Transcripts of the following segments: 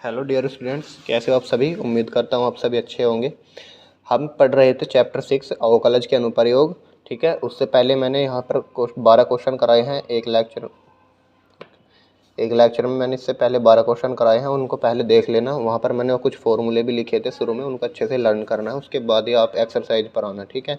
Hello dear students, कैसे हो आप सभी। उम्मीद करता हूँ आप सभी अच्छे होंगे। हम पढ़ रहे थे चैप्टर 6 अवकलज के अनुप्रयोग। ठीक है, उससे पहले मैंने यहाँ पर 12 क्वेश्चन कराए हैं। एक लेक्चर में मैंने इससे पहले 12 क्वेश्चन कराए हैं, उनको पहले देख लेना। वहाँ पर मैंने कुछ फॉर्मूले भी लिखे थे शुरू में, उनको अच्छे से लर्न करना है, उसके बाद ही आप एक्सरसाइज पर आना। ठीक है,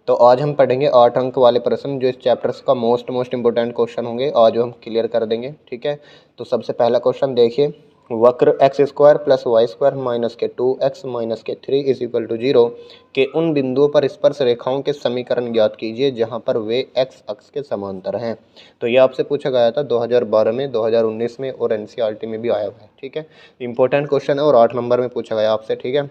तो आज हम पढ़ेंगे 8 अंक वाले प्रश्न, जो इस चैप्टर्स का मोस्ट इंपॉर्टेंट क्वेश्चन होंगे। आज हम क्लियर कर देंगे। ठीक है, तो सबसे पहला क्वेश्चन देखिए। वक्र x square plus y square minus के 2x माइनस के 3 इज इक्वल टू 0 के उन बिंदुओं पर स्पर्श रेखाओं के समीकरण ज्ञात कीजिए जहां पर वे x अक्ष के समांतर हैं। तो ये आपसे पूछा गया था 2012 में, 2019 में और एनसीईआरटी में भी आया हुआ है। ठीक है, इंपॉर्टेंट क्वेश्चन है और 8 नंबर में पूछा गया आपसे। ठीक है,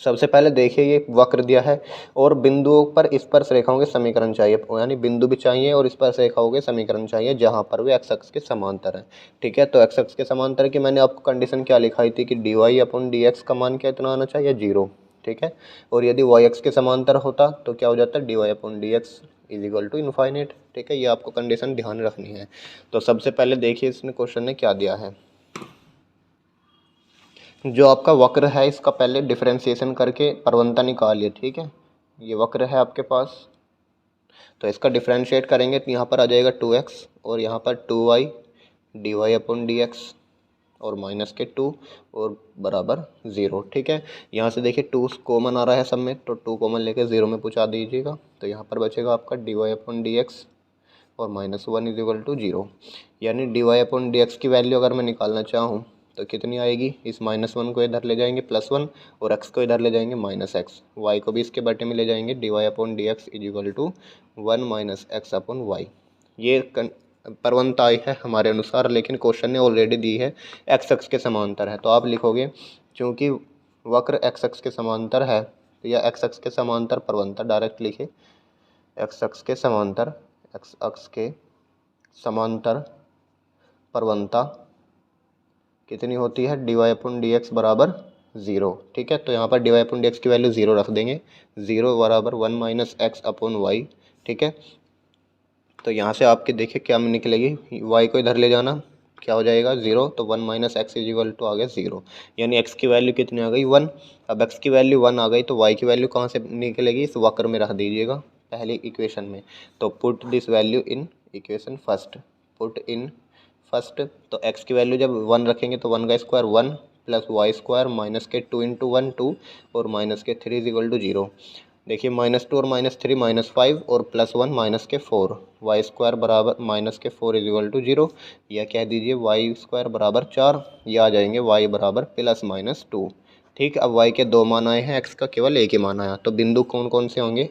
सबसे पहले देखिए, ये वक्र दिया है और बिंदुओं पर स्पर्श रेखाओं के समीकरण चाहिए, यानी बिंदु भी चाहिए और स्पर्श रेखाओं के समीकरण चाहिए जहां पर वे एक्स अक्ष के समांतर हैं। ठीक है, तो एक्स अक्ष के समांतर की मैंने आपको कंडीशन क्या लिखाई थी कि d y upon d x का मान क्या इतना आना चाहिए, 0। ठीक है, और यदि वाई एक्स के समांतर होता तो क्या हो जाता, d y upon d x is equal to infinite. ठीक है, ये आपको कंडीशन ध्यान रखनी है। तो सबसे पहले देखिए इसने क्वेश्चन ने क्या दिया है। जो आपका वक्र है इसका पहले डिफरेंशिएशन करके प्रवणता निकालिए। ठीक है, ये वक्र है आपके पास, तो इसका डिफरेंशिएट करेंगे तो यहाँ पर आ जाएगा 2x और यहाँ पर 2y d y upon d x और माइनस के 2 और बराबर 0। ठीक है, यहाँ से देखिए 2 कॉमन आ रहा है सब में, तो 2 कॉमन लेके 0 में पहुँचा दीजिएगा। तो यहाँ पर बचेगा आपका d y upon d x और -1 इज इक्वल टू 0। यानी d y upon d x की वैल्यू अगर मैं निकालना चाहूँ तो कितनी आएगी, इस -1 को इधर ले जाएंगे +1 और x को इधर ले जाएंगे -x, y को भी इसके बटे में ले जाएंगे, d y upon d x is equal to 1 minus x upon y. ये प्रवणता आई है हमारे अनुसार, लेकिन क्वेश्चन ने ऑलरेडी दी है एक्स अक्ष के समांतर है, तो आप लिखोगे क्योंकि वक्र एक्स अक्ष के समांतर है या एक्स अक्ष के समांतर प्रवणता डायरेक्ट लिखे, एक्स अक्ष के समांतर, एक्स अक्ष के समांतर प्रवणता कितनी होती है, d y upon d x बराबर 0। ठीक है, तो यहाँ पर d y upon d x की वैल्यू 0 रख देंगे, 0 बराबर 1 माइनस एक्स अपॉन वाई। ठीक है, तो यहाँ से आपके देखिए क्या निकलेगी, y को इधर ले जाना, क्या हो जाएगा 0, तो 1 minus x is equal to आ गया 0। यानी x की वैल्यू कितनी आ गई, 1। अब x की वैल्यू 1 आ गई तो y की वैल्यू कहाँ से निकलेगी, इस वक्र में रख दीजिएगा पहली इक्वेशन में। तो put this value in equation first, put in first. तो x की वैल्यू जब 1 रखेंगे तो 1 का square 1 plus y square minus के 2 इंटू 1 2 और माइनस के 3 इज इक्वल टू 0। देखिए -2 और -3 -5 और +1 माइनस के 4, वाई स्क्वायर बराबर माइनस के 4 इज इक्वल टू 0, या कह दीजिए वाई स्क्वायर बराबर 4, या आ जाएंगे वाई बराबर +-2। ठीक, अब वाई के 2 मान आए हैं, एक्स का केवल एक ही मान आया। तो बिंदु कौन कौन से होंगे,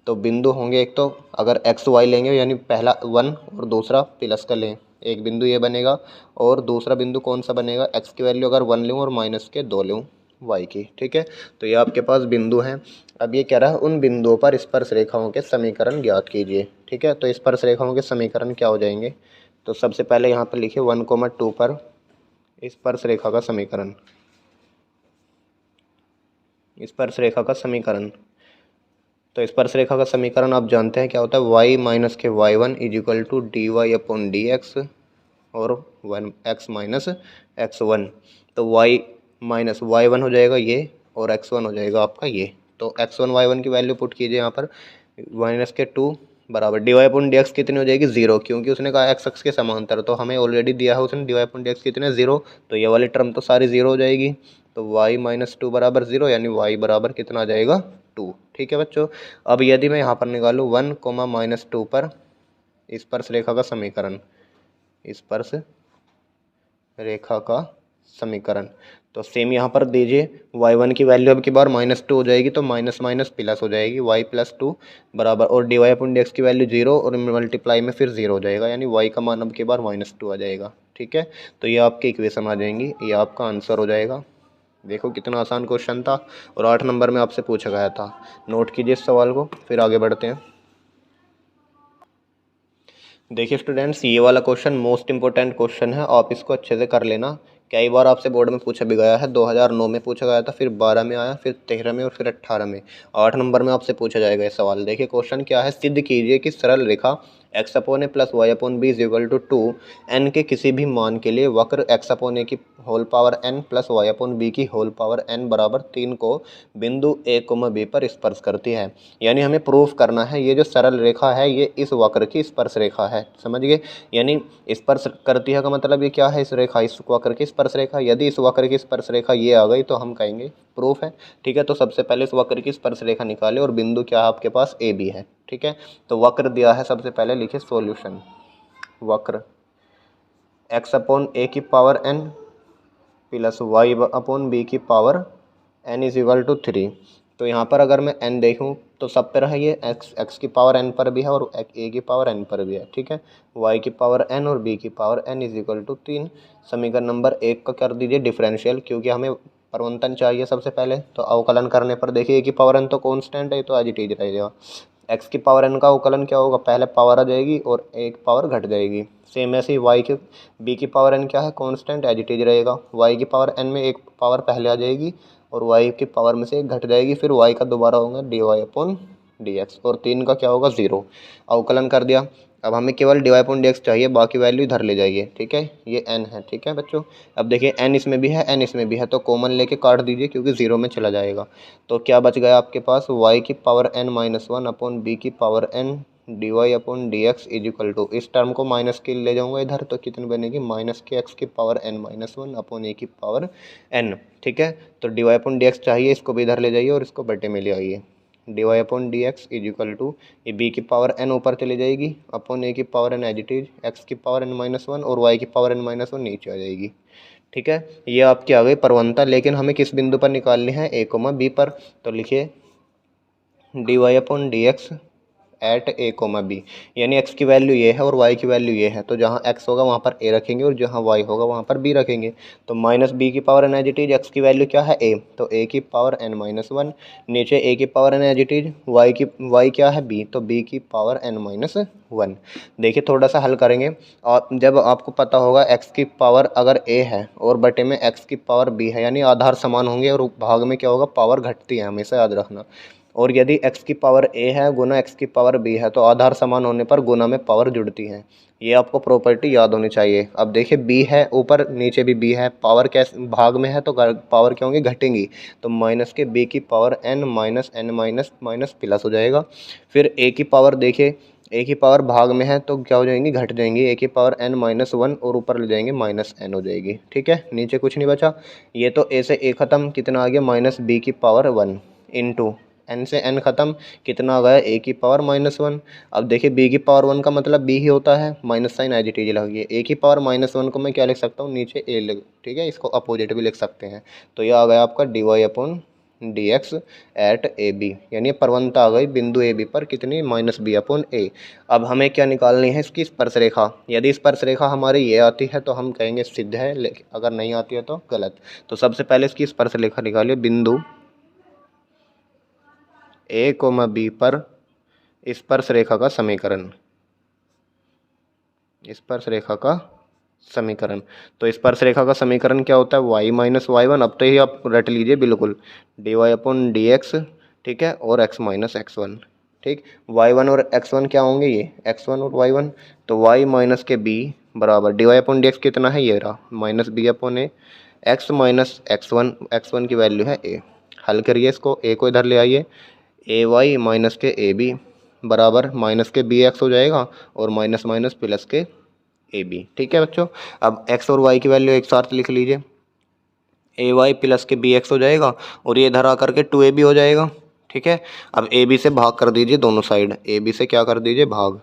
तो बिंदु होंगे एक तो अगर एक्स वाई लेंगे यानी पहला 1 और दूसरा प्लस का लें, एक बिंदु ये बनेगा, और दूसरा बिंदु कौन सा बनेगा, एक्स की वैल्यू अगर 1 लूँ और माइनस के 2 लूँ वाई की। ठीक है, तो ये आपके पास बिंदु हैं। अब ये कह रहा है उन बिंदुओं पर स्पर्श रेखाओं के समीकरण ज्ञात कीजिए। ठीक है, तो स्पर्श रेखाओं के समीकरण क्या हो जाएंगे, तो सबसे पहले यहाँ पर लिखिए 1,2 पर स्पर्श रेखा का समीकरण, स्पर्श रेखा का समीकरण। तो स्पर्श रेखा का समीकरण आप जानते हैं क्या होता है, y माइनस के y1 is equal to d y upon d x और 1x माइनस x1। तो y माइनस y1 हो जाएगा ये और x1 हो जाएगा आपका ये। तो x1 y1 की वैल्यू पुट कीजिए यहाँ पर, माइनस के 2 बराबर d y upon d x कितनी हो जाएगी 0, क्योंकि उसने कहा एक्स अक्ष के समांतर, तो हमें ऑलरेडी दिया है उसने d y upon d x कितने 0, तो ये वाली टर्म तो सारी 0 हो जाएगी। तो y-2 बराबर 0, यानी y बराबर कितना आ जाएगा 2। ठीक है बच्चों, अब यदि मैं यहाँ पर निकालूँ 1,-2 पर स्पर्श रेखा का समीकरण, स्पर्श रेखा का समीकरण, तो सेम यहाँ पर दीजिए y1 की वैल्यू अब की बार -2 हो जाएगी, तो माइनस माइनस प्लस हो जाएगी, y+2 बराबर, और d y upon d x की वैल्यू 0 और मल्टीप्लाई में फिर 0 हो जाएगा, यानी y का मान अब की बार -2 आ जाएगा। ठीक है, तो ये आपकी इक्वेशन आ जाएंगी, ये आपका आंसर हो जाएगा। देखो कितना आसान क्वेश्चन था और 8 नंबर में आपसे पूछा गया था। नोट कीजिए इस सवाल को, फिर आगे बढ़ते हैं। देखिए स्टूडेंट्स, ये वाला क्वेश्चन मोस्ट इंपॉर्टेंट क्वेश्चन है, आप इसको अच्छे से कर लेना। कई बार आपसे बोर्ड में पूछा भी गया है, 2009 में पूछा गया था, फिर 12 में आया, फिर 13 में और फिर 18 में। 8 नंबर में आपसे पूछा जाएगा ये सवाल। देखिए क्वेश्चन क्या है, सिद्ध कीजिए कि सरल रेखा x upon a plus y upon b is equal to 2 n के किसी भी मान के लिए वक्र एक्स अपॉन ए की whole power n plus y upon b की होल पावर एन बराबर 3 को बिंदु ए कोमा बी पर स्पर्श करती है। यानी हमें प्रूफ करना है ये जो सरल रेखा है ये इस वक्र की स्पर्श रेखा है, समझ गए। यानी स्पर्श करती है का मतलब ये क्या है, इस रेखा इस वक्र की स्पर्श रेखा। यदि इस वक्र की स्पर्श रेखा ये आ गई तो हम कहेंगे प्रूफ है, ठीक है। तो सबसे पहले इस वक्र की स्पर्श रेखा निकाले और बिंदु क्या है आपके पास ए बी है, ठीक है। तो वक्र दिया है, सबसे पहले लिखिए सॉल्यूशन। वक्र एक्स अपॉन ए की power n plus y upon b की power n is equal to 3। तो यहाँ पर अगर मैं n देखूँ तो सब पर है ये x की पावर n पर भी है और a की पावर n पर भी है, ठीक है। y की पावर n और b की power n is equal to 3। समीकरण नंबर 1 का कर दीजिए डिफरेंशियल, क्योंकि हमें परिवर्तन चाहिए सबसे पहले। तो अवकलन करने पर देखिए a की पावर n तो कांस्टेंट है, तो एज इट इज रहेगा। x की पावर n का अवकलन क्या होगा, पहले पावर आ जाएगी और एक पावर घट जाएगी। सेम ऐसे ही y के b की पावर n क्या है, कांस्टेंट एज इट इज रहेगा। y की पावर n में एक पावर पहले आ जाएगी और y की पावर में से एक घट जाएगी, फिर y का दोबारा होगा dy अपॉन dx और 3 का क्या होगा 0। अवकलन कर दिया। अब हमें केवल dy अपॉन dx चाहिए, बाकी वैल्यू इधर ले जाइए, ठीक है। ये n है, ठीक है बच्चों। अब देखिए n इसमें भी है n इसमें भी है, तो कॉमन लेके काट दीजिए क्योंकि 0 में चला जाएगा। तो क्या बच गया आपके पास, y की power n minus 1 upon b की power n d y upon d x is equal to, इस टर्म को माइनस के ले जाऊंगा इधर तो कितनी बनेगी, माइनस के एक्स की power n minus 1 upon a की पावर n, ठीक है। तो d y upon d x चाहिए, इसको भी इधर ले जाइए और इसको बटे में ले आइए। D y upon d x is equal to, ये बी की पावर n ऊपर चली जाएगी अपॉन ए की power n as it is, x की पावर n माइनस 1 और वाई की पावर n माइनस 1 नीचे आ जाएगी, ठीक है। ये आपकी आ गई प्रवणता, लेकिन हमें किस बिंदु पर निकालनी है, ए कोमा बी पर। तो लिखिए d y upon d x at a comma b, यानी x की वैल्यू ये है और y की वैल्यू ये है, तो जहाँ x होगा वहाँ पर a रखेंगे और जहाँ y होगा वहाँ पर b रखेंगे। तो माइनस बी की power n as it is, x की वैल्यू क्या है a, तो a की पावर n माइनस 1, नीचे a की power n as it is, y क्या है b, तो b की पावर n माइनस 1। देखिए थोड़ा सा हल करेंगे और जब आपको पता होगा x की पावर अगर a है और बटे में x की पावर b है, यानी आधार समान होंगे और भाग में क्या होगा, पावर घटती है, हमेशा याद रखना। और यदि x की पावर a है गुना x की पावर b है, तो आधार समान होने पर गुना में पावर जुड़ती है। ये आपको प्रॉपर्टी याद होनी चाहिए। अब देखिए b है ऊपर, नीचे भी b है, पावर कैसे भाग में है तो पावर क्या होंगी, घटेंगी। तो माइनस के b की power n minus n minus minus plus हो जाएगा। फिर a की पावर देखिए, a की पावर भाग में है तो क्या हो जाएंगी, घट जाएंगी। a की पावर n माइनस 1 और ऊपर ले जाएंगे माइनस n हो जाएगी, ठीक है। नीचे कुछ नहीं बचा, ये तो a से a खत्म, कितना आ गया माइनस b की पावर 1 इंटू n से n खत्म, कितना आ गया a की पावर माइनस 1। अब देखिए b की पावर 1 का मतलब b ही होता है, minus sign as it is लगी है। a की पावर माइनस 1 को मैं क्या लिख सकता हूँ, नीचे a लिख, ठीक है, इसको अपोजिट भी लिख सकते हैं। तो यह आ गया आपका d y upon d x at a b, यानी प्रवणता आ गई बिंदु ए बी पर कितनी, माइनस बी अपॉन ए। अब हमें क्या निकालनी है, इसकी स्पर्श रेखा। यदि स्पर्श रेखा हमारी ये आती है तो हम कहेंगे सिद्ध है, लेकिन अगर नहीं आती है तो गलत। तो सबसे पहले इसकी स्पर्श रेखा निकालिए, बिंदु ए कोमा बी पर स्पर्श रेखा का समीकरण, स्पर्श रेखा का समीकरण। तो स्पर्श रेखा का समीकरण क्या होता है, y माइनस वाई वन, अब तो ही आप रट लीजिए बिल्कुल, d y upon d x, ठीक है, और x माइनस एक्स वन, ठीक। y1 और x1 क्या होंगे, ये x1 और y1। तो y माइनस के b बराबर d y upon d x कितना है, ये रहा minus b upon a, x minus x one की वैल्यू है a। हल करिए इसको, a को इधर ले आइए, ए वाई माइनस के ए बी बराबर माइनस के बी एक्स हो जाएगा और माइनस माइनस प्लस के ए बी, ठीक है बच्चों। अब x और y की वैल्यू एक साथ लिख लीजिए, ए वाई प्लस के बी एक्स हो जाएगा और ये इधर आकर के टू ए बी हो जाएगा, ठीक है। अब ए बी से भाग कर दीजिए दोनों साइड, ए बी से क्या कर दीजिए भाग,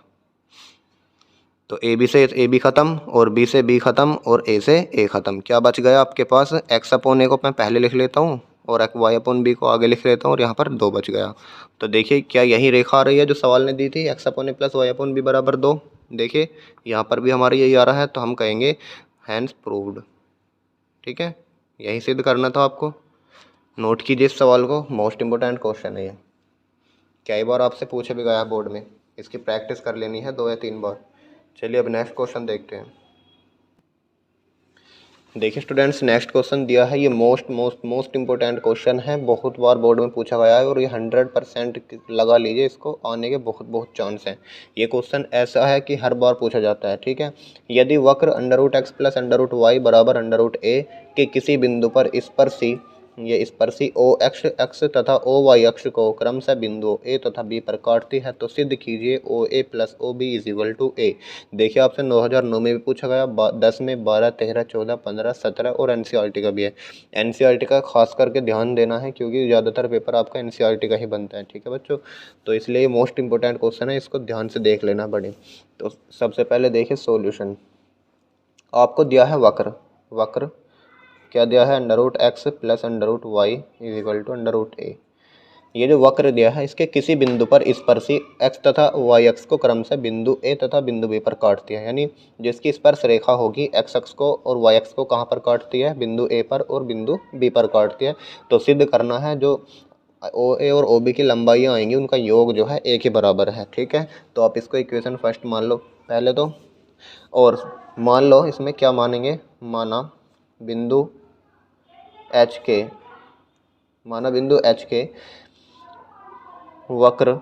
तो ए बी से ए बी खत्म और बी से बी खत्म और ए से ए खत्म। क्या बच गया आपके पास, एक्स अपॉन ए को मैं पहले लिख लेता हूँ और वाई अपॉन बी को आगे लिख लेता हूँ और यहाँ पर 2 बच गया। तो देखिए क्या यही रेखा आ रही है जो सवाल ने दी थी, x upon a plus y upon B बराबर 2। देखिए यहाँ पर भी हमारा यही आ रहा है, तो हम कहेंगे हैंस प्रूव्ड, ठीक है। यही सिद्ध करना था आपको। नोट कीजिए इस सवाल को, मोस्ट इंपॉर्टेंट क्वेश्चन है ये, कई बार आपसे पूछे भी गया बोर्ड में, इसकी प्रैक्टिस कर लेनी है 2 या 3 बार। चलिए अब नेक्स्ट क्वेश्चन देखते हैं। देखिए स्टूडेंट्स, नेक्स्ट क्वेश्चन दिया है, ये मोस्ट इंपॉर्टेंट क्वेश्चन है, बहुत बार बोर्ड में पूछा गया है और ये 100% लगा लीजिए, इसको आने के बहुत चांस हैं। ये क्वेश्चन ऐसा है कि हर बार पूछा जाता है, ठीक है। यदि वक्र √x + √y बराबर √a के किसी बिंदु पर स्पर्शी ओ एक्स तथा ओ वाई अक्ष को क्रमशः बिंदुओं ए तथा बी पर काटती है, तो सिद्ध कीजिए ओ ए प्लस ओ बी = a। देखिए आपसे 2009 में भी पूछा गया, 10 में, 12, 13, 14, 15, 17 और एनसीईआरटी का भी है। एनसीईआरटी का खास करके ध्यान देना है क्योंकि ज़्यादातर पेपर आपका एनसीईआरटी का ही बनता है, ठीक है बच्चों। तो इसलिए मोस्ट इंपॉर्टेंट क्वेश्चन है, इसको ध्यान से देख लेना पड़े। तो सबसे पहले देखिए सॉल्यूशन। आपको दिया है वक्र क्या दिया है, √x + √y = √a। ये जो वक्र दिया है, इसके किसी बिंदु पर स्पर्शी x तथा y अक्ष को क्रमशः बिंदु a तथा बिंदु b पर काटती है, यानी जिसकी स्पर्श रेखा होगी x अक्ष को और y अक्ष को कहाँ पर काटती है, बिंदु a पर और बिंदु b पर काटती है। तो सिद्ध करना है जो OA और OB की लंबाइयाँ आएंगी उनका योग जो है एक ही बराबर है, ठीक है। तो आप इसको इक्वेशन फर्स्ट मान लो पहले तो, और मान लो इसमें क्या मानेंगे, माना बिंदु H के वक्र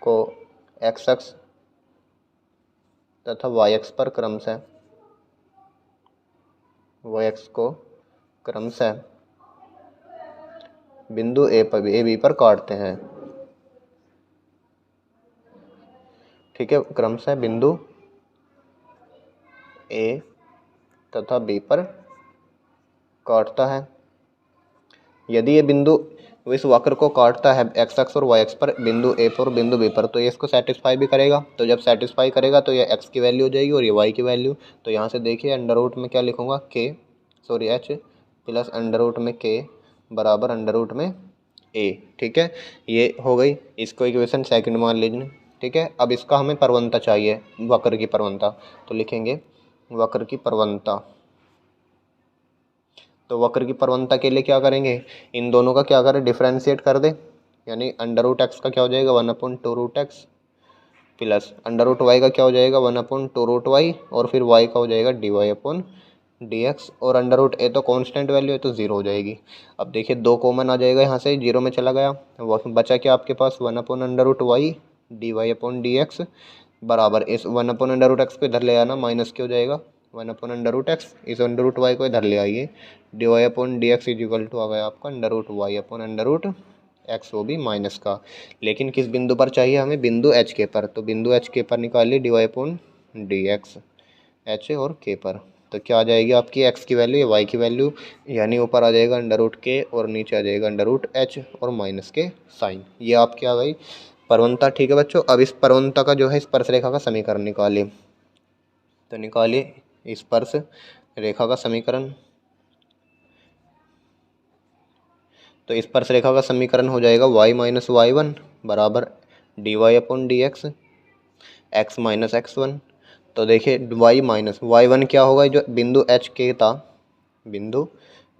को x अक्ष तथा y अक्ष पर क्रमशः बिंदु ए बी पर काटते हैं, ठीक है। क्रमशः बिंदु ए तथा बी पर काटता है। यदि ये बिंदु इस वक्र को काटता है x अक्ष और y अक्ष पर बिंदु a पर और बिंदु b पर, तो ये इसको सेटिस्फाई भी करेगा। तो जब सेटिस्फाई करेगा तो ये x की वैल्यू हो जाएगी और ये y की वैल्यू। तो यहाँ से देखिए अंडर रूट में क्या लिखूँगा, h प्लस अंडर रूट में k बराबर अंडर रूट में a, ठीक है। ये हो गई, इसको इक्वेशन सेकंड मान लीजिए, ठीक है। अब इसका हमें प्रवणता चाहिए, वक्र की प्रवणता, तो लिखेंगे वक्र की प्रवणता। तो वक्र की प्रवणता के लिए क्या करेंगे, इन दोनों का क्या करें, डिफरेंशिएट कर दे, यानी अंडर रूट x का क्या हो जाएगा 1/2√x plus under root y का क्या हो जाएगा 1/2√y और फिर y का हो जाएगा dy/dx, और अंडर रूट a तो कांस्टेंट वैल्यू है तो 0 हो जाएगी। अब देखिए 2 कॉमन आ जाएगा, यहाँ से 0 में चला गया, बचा क्या आपके पास 1/√y dy/dx बराबर इस 1/√x को इधर ले आना, माइनस क्या हो जाएगा 1/√x, इस √y को इधर ले आइए, dy/dx आ गया आपका √y/√x, वो भी माइनस का। लेकिन किस बिंदु पर चाहिए हमें, बिंदु h के पर। तो बिंदु h के पर निकालिए dy/dx h और k पर। तो क्या आ जाएगी आपकी x की वैल्यू या y की वैल्यू, यानी ऊपर आ जाएगा √k और नीचे आ जाएगा √h और माइनस के साइन। ये आपकी आ गई प्रवणता, ठीक है बच्चों। अब इस प्रवणता का जो है स्पर्श रेखा का समीकरण निकालिए। तो निकालिए स्पर्श रेखा का समीकरण। तो स्पर्श रेखा का समीकरण हो जाएगा y - y1 बराबर dy/dx x - x1। तो देखिए y1 क्या होगा, जो बिंदु h के था, बिंदु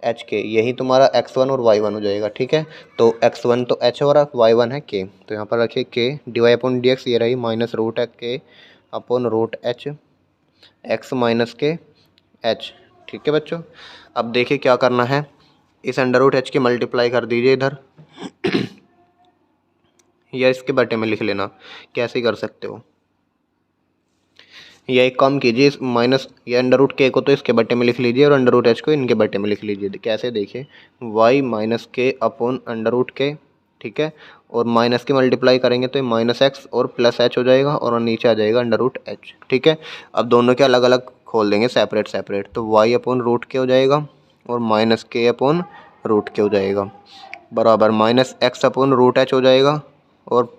h के, यही तुम्हारा x1 और y1 हो जाएगा, ठीक है। तो x1 तो h और y1 है k, तो यहाँ पर रखिए k dy/dx, ये रही -√k/√h x माइनस के h, ठीक है बच्चों। अब देखिए क्या करना है, इस अंडर रूट h की मल्टीप्लाई कर दीजिए इधर या इसके बटे में लिख लेना, कैसे कर सकते हो, या एक काम कीजिए, इस माइनस या अंडर रूट k को तो इसके बटे में लिख लीजिए और अंडर रूट h को इनके बटे में लिख लीजिए। कैसे देखिए y - k/√k, ठीक है, और माइनस की मल्टीप्लाई करेंगे तो ये -x और प्लस h हो जाएगा और नीचे आ जाएगा अंडर रूट h, ठीक है। अब दोनों के अलग अलग खोल देंगे, सेपरेट, तो y/√k हो जाएगा और -k/√k हो जाएगा बराबर -x/√h हो जाएगा और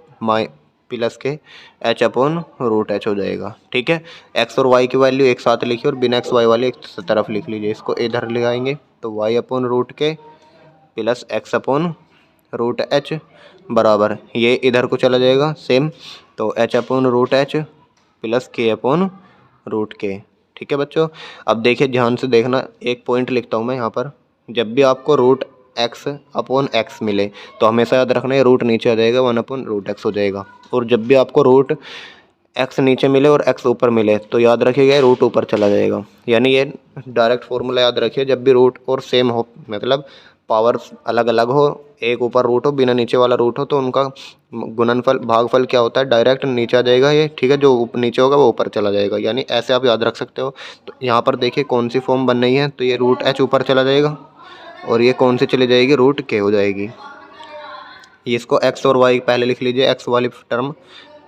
प्लस के h/√h हो जाएगा, ठीक है। x और y की वैल्यू एक साथ लिखिए और बिना x y वाली एक तरफ लिख लीजिए, इसको इधर ले आएंगे तो y/√k प्लस x/√h बराबर ये इधर को चला जाएगा सेम, तो h/√h प्लस k/√k, ठीक है बच्चों। अब देखिए ध्यान से देखना, एक पॉइंट लिखता हूँ मैं यहाँ पर, जब भी आपको √x/x मिले तो हमेशा याद रखना है रूट नीचे आ जाएगा 1/√x हो जाएगा, और जब भी आपको एक्स नीचे मिले और एक्स ऊपर मिले तो याद रखिएगा रूट ऊपर चला जाएगा। यानी ये डायरेक्ट फॉर्मूला याद रखिए, जब भी रूट और सेम हो, मतलब पावर अलग अलग हो, एक ऊपर रूट हो बिना नीचे वाला रूट हो, तो उनका गुणनफल भागफल क्या होता है, डायरेक्ट नीचे आ जाएगा ये, ठीक है। जो नीचे होगा वो ऊपर चला जाएगा, यानी ऐसे आप याद रख सकते हो। तो यहाँ पर देखिए कौन सी फॉर्म बन रही है, तो ये रूट एच ऊपर चला जाएगा और ये कौन सी चली जाएगी, रूट के हो जाएगी। इसको एक्स और वाई पहले लिख लीजिए, एक्स वाली term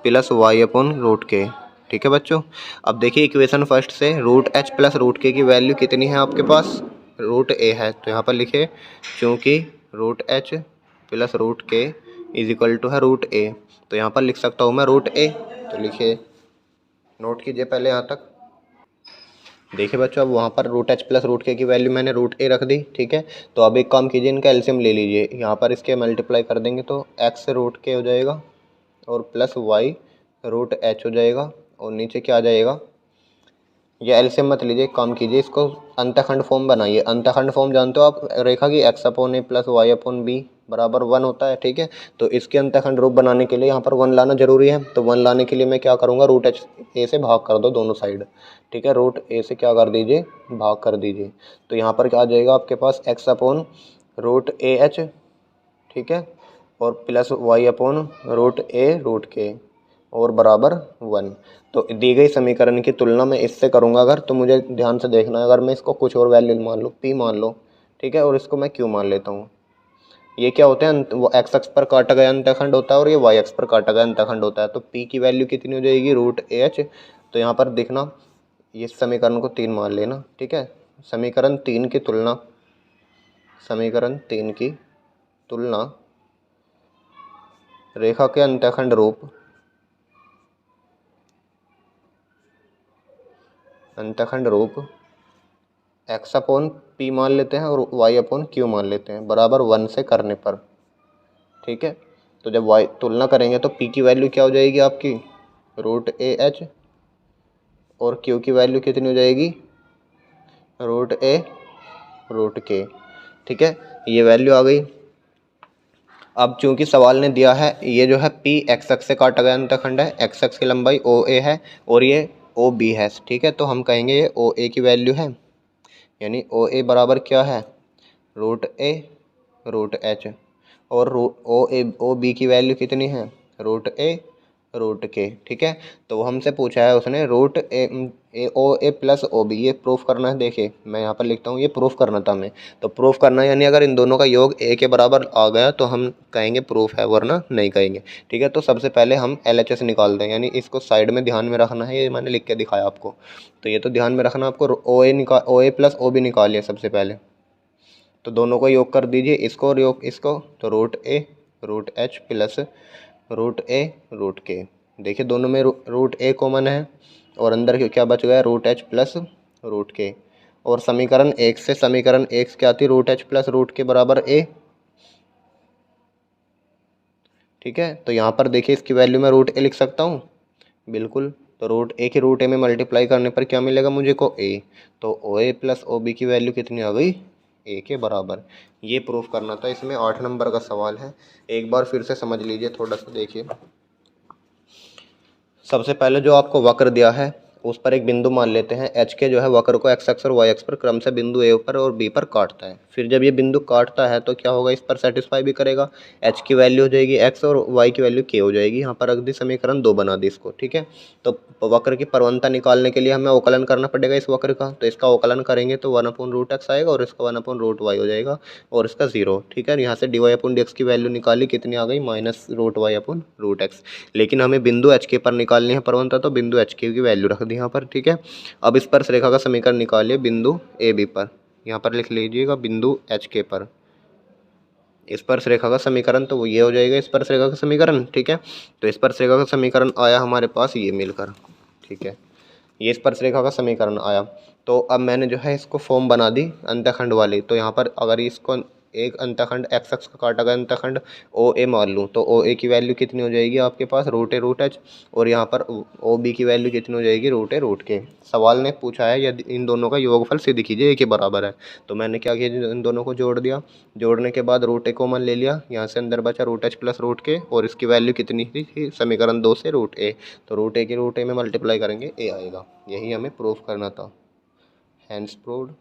plus y upon root k, ठीक है बच्चों। अब देखिए इक्वेशन फर्स्ट से, root h plus root k की वैल्यू कितनी है आपके पास, रूट ए है, तो यहाँ पर लिखे क्योंकि रूट एच प्लस रूट के इज इक्वल टू है रूट ए, तो यहाँ पर लिख सकता हूँ मैं रूट ए। तो लिखिए, नोट कीजिए पहले यहाँ तक। देखिए बच्चों, अब वहाँ पर root h plus root k की वैल्यू मैंने रूट ए रख दी, ठीक है। तो अब एक काम कीजिए, इनका एलसीएम ले लीजिए, यहाँ पर इसके मल्टीप्लाई कर देंगे तो एक्स रूट के हो जाएगा और प्लस वाई रूट एच हो जाएगा, और नीचे क्या आ जाएगा, ये एलसीएम मत लीजिए, काम कीजिए, इसको अंतखंड फॉर्म बनाइए। अंतखंड फॉर्म जानते हो आप रेखा की, x upon a plus y upon B बराबर 1 होता है, ठीक है। तो इसके अंतखंड रूप बनाने के लिए यहाँ पर 1 लाना जरूरी है, तो 1 लाने के लिए मैं क्या करूँगा, रूट एच ए से भाग कर दो दोनों साइड, ठीक है। रूट ए से क्या कर दीजिए, भाग कर दीजिए, तो यहाँ पर क्या आ जाएगा आपके पास, x upon root a h, ठीक है, और plus y upon root a root के और बराबर 1। तो दी गई समीकरण की तुलना मैं इससे करूँगा अगर, तो मुझे ध्यान से देखना है, अगर मैं इसको कुछ और वैल्यू मान लूँ, पी मान लो, ठीक है, और इसको मैं क्यू मान लेता हूँ, ये क्या होते हैं, वो एक्स अक्ष पर काटा गया अंतखंड होता है और ये वाई अक्ष पर काटा गया अंतखंड होता है। तो पी की वैल्यू कितनी हो जाएगी, रूट ए एच। तो यहाँ पर देखना, ये समीकरण को 3 मान लेना, ठीक है। समीकरण 3 की तुलना, समीकरण 3 की तुलना रेखा के अंतखंड रूप, अंतखंड रूप एक्स अपॉन पी मान लेते हैं और वाई अपॉन क्यू मान लेते हैं बराबर 1 से करने पर, ठीक है। तो जब वाई तुलना करेंगे तो पी की वैल्यू क्या हो जाएगी आपकी, रूट ए एच, और क्यू की वैल्यू कितनी हो जाएगी, रूट ए रूट के, ठीक है। ये वैल्यू आ गई। अब चूंकि सवाल ने दिया है, ये जो है पी एक्स अक्ष से काटा गया अंतखंड है, एक्स अक्ष की लंबाई ओ ए है और ये ओ बी है, ठीक है। तो हम कहेंगे ये ओ ए की वैल्यू है, यानी ओ ए बराबर क्या है, रूट ए रूट एच, और ओ बी की वैल्यू कितनी है, रूट ए रूट के, ठीक है। तो हमसे पूछा है उसने रूट ए ओ ए प्लस ओ बी, ये प्रूफ करना है। देखिए मैं यहाँ पर लिखता हूँ, ये प्रूफ करना था हमें, तो प्रूफ करना है, यानी अगर इन दोनों का योग ए के बराबर आ गया तो हम कहेंगे प्रूफ है, वरना नहीं कहेंगे, ठीक है। तो सबसे पहले हम LHS निकाल दें, यानी इसको साइड में ध्यान में रखना है, ये मैंने लिख के दिखाया आपको, तो ये तो ध्यान में रखना आपको। ओ ए प्लस ओ बी निकालिए सबसे पहले, तो दोनों को योग कर दीजिए, इसको और योग इसको, तो root a root h plus root a root के। देखिए दोनों में रूट ए कॉमन है और अंदर क्या बच गया, रूट एच प्लस रूट के, और समीकरण 1 से, समीकरण 1 क्या आती है, रूट एच प्लस रूट के बराबर ए, ठीक है। तो यहाँ पर देखिए इसकी वैल्यू मैं रूट ए लिख सकता हूँ, बिल्कुल। तो रूट ए की रूट ए में मल्टीप्लाई करने पर क्या मिलेगा मुझे को, ए। तो ओ ए प्लस ओ बी की वैल्यू कितनी आ गई, ए के बराबर। ये प्रूफ करना था, इसमें 8 नंबर का सवाल है। एक बार फिर से समझ लीजिए, थोड़ा सा देखिए। सबसे पहले जो आपको वक्र दिया है उस पर एक बिंदु मान लेते हैं, एच के जो है वक्र को एक्स अक्ष और वाई अक्ष पर क्रम से बिंदु ए पर और बी पर काटता है। फिर जब ये बिंदु काटता है तो क्या होगा, इस पर सेटिस्फाई भी करेगा, एच की वैल्यू हो जाएगी एक्स और वाई की वैल्यू के हो जाएगी। यहाँ पर अगली समीकरण 2 बना दी इसको, ठीक है। तो वक्र की परवंता निकालने के लिए हमें अवकलन करना पड़ेगा इस वक्र का, तो इसका अवकलन करेंगे तो 1/√x आएगा और इसका 1/√y हो जाएगा और इसका 0, ठीक है। यहाँ से dy/dx की वैल्यू निकाली, कितनी आ गई, -√y/√x। लेकिन हमें बिंदु एच के पर निकालनी है परवंता, तो बिंदु एच के की वैल्यू रख दी यहाँ पर, ठीक है। अब इस पर रेखा का समीकरण निकालिए बिंदु ए बी पर, यहाँ पर लिख लीजिएगा बिंदु एच के पर इस पर रेखा का समीकरण, तो वो ये हो जाएगा इस पर रेखा का समीकरण, ठीक है। तो इस पर रेखा का समीकरण आया हमारे पास ये मिलकर, ठीक है, ये इस पर रेखा का समीकरण आया। तो अब मैंने जो है इसको फॉर्म बना दी अंतखंड वाली, तो यहाँ पर अगर इसको एक अंतखंड एक्स एक्स का काटा गया अंतखंड ओ ए मान लूँ तो ओ ए की वैल्यू कितनी हो जाएगी आपके पास रूट एच, और यहाँ पर ओ बी की वैल्यू कितनी हो जाएगी रूट के। सवाल ने पूछा है यदि इन दोनों का योगफल सिद्ध कीजिए ए के बराबर है, तो मैंने क्या किया, इन दोनों को जोड़ दिया। जोड़ने के बाद रूट ए कॉमन ले लिया, यहाँ से अंदर बचा रूट एच प्लस रूट के, और इसकी वैल्यू कितनी थी समीकरण 2 से रूट ए, तो रूट ए की रूट ए में मल्टीप्लाई करेंगे ए आएगा। यही हमें प्रूफ करना था। Hands proved.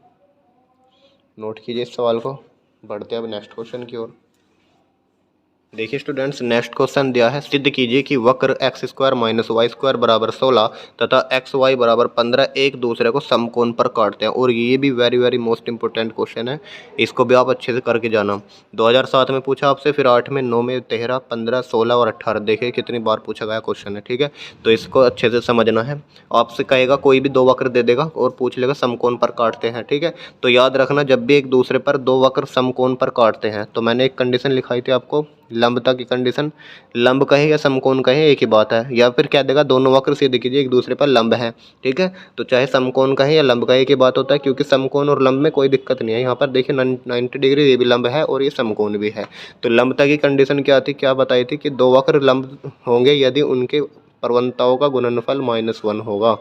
नोट कीजिए इस सवाल को। बढ़ते हैं अब नेक्स्ट क्वेश्चन की ओर। देखिए स्टूडेंट्स, नेक्स्ट क्वेश्चन दिया है, सिद्ध कीजिए कि वक्र x square minus y square बराबर 16 तथा एक्स वाई बराबर 15 एक दूसरे को समकोण पर काटते हैं। और ये भी very very most important question है, इसको भी आप अच्छे से करके जाना। 2007 में पूछा आपसे, फिर 8 में, 9 में, 13, 15, 16 और 18, देखिए कितनी बार पूछा गया क्वेश्चन है। ठीक है, तो इसको अच्छे से समझना है। आपसे कहेगा कोई भी दो वक्र दे देगा और पूछ लेगा समकोण पर काटते हैं। ठीक है, तो याद रखना जब भी एक दूसरे पर दो वक्र समकोण पर काटते हैं, तो मैंने एक कंडीशन लिखाई थी आपको, लंबता की कंडीशन। लंब कहे या समकोण कहे एक ही बात है, या फिर कह देगा दोनों वक्र सिद्ध कीजिए एक दूसरे पर लंब है। ठीक है, तो चाहे समकोण कहे या लंब कहे एक ही बात होता है, क्योंकि समकोण और लंब में कोई दिक्कत नहीं है। यहाँ पर देखिए 90 डिग्री ये भी लंब है और ये समकोण भी है। तो लंबता की कंडीशन क्या थी, क्या बताई थी कि दो वक्र लंब होंगे यदि उनके प्रवणताओं का गुणनफल -1 होगा।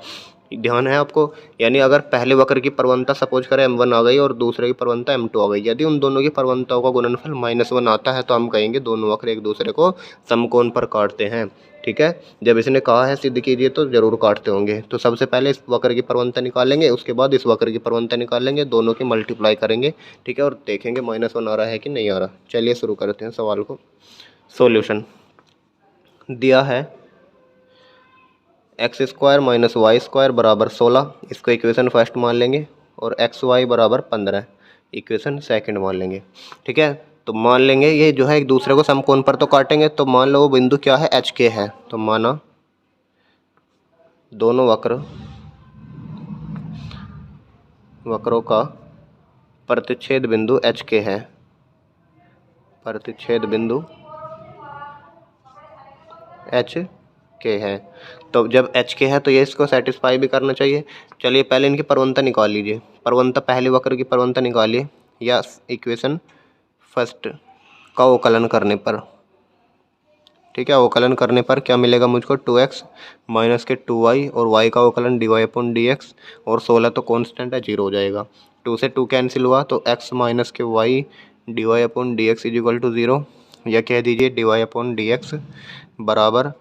ध्यान है आपको, यानी अगर पहले वक्र की प्रवणता सपोज करें m1 आ गई और दूसरे की प्रवणता m2 आ गई, यदि उन दोनों की प्रवणताओं का गुणनफल -1 आता है तो हम कहेंगे दोनों वक्र एक दूसरे को समकोण पर काटते हैं। ठीक है, जब इसने कहा है सिद्ध कीजिए तो जरूर काटते होंगे। तो सबसे पहले इस वक्र की प्रवणता निकालेंगे, उसके बाद इस वक्र की प्रवणता निकालेंगे, दोनों की मल्टीप्लाई करेंगे। ठीक है, और देखेंगे -1 आ रहा है कि नहीं आ रहा। चलिए शुरू करते हैं सवाल को। सॉल्यूशन दिया है x square minus y square बराबर 16, इसको इक्वेशन फर्स्ट मान लेंगे, और एक्स वाई बराबर 15 इक्वेशन सेकंड मान लेंगे। ठीक है, तो मान लेंगे ये जो है एक दूसरे को समकोण पर तो काटेंगे, तो मान लो वो बिंदु क्या है, एच के है। तो माना दोनों वक्रों का प्रतिच्छेद बिंदु एच के है। प्रतिच्छेद बिंदु एच के है, तो जब एच के है तो ये इसको सेटिस्फाई भी करना चाहिए। चलिए पहले इनकी प्रवणता निकाल लीजिए। प्रवणता पहले वक्र की प्रवणता निकालिए, या इक्वेशन फर्स्ट का अवकलन करने पर। ठीक है, अवकलन करने पर क्या मिलेगा मुझको, 2x माइनस के 2y, और y का अवकलन dy/dx, और 16 तो कांस्टेंट है 0 हो जाएगा। 2 से 2 कैंसिल हुआ तो x माइनस के y dy/dx is equal to 0, या कह दीजिए dy/dx बराबर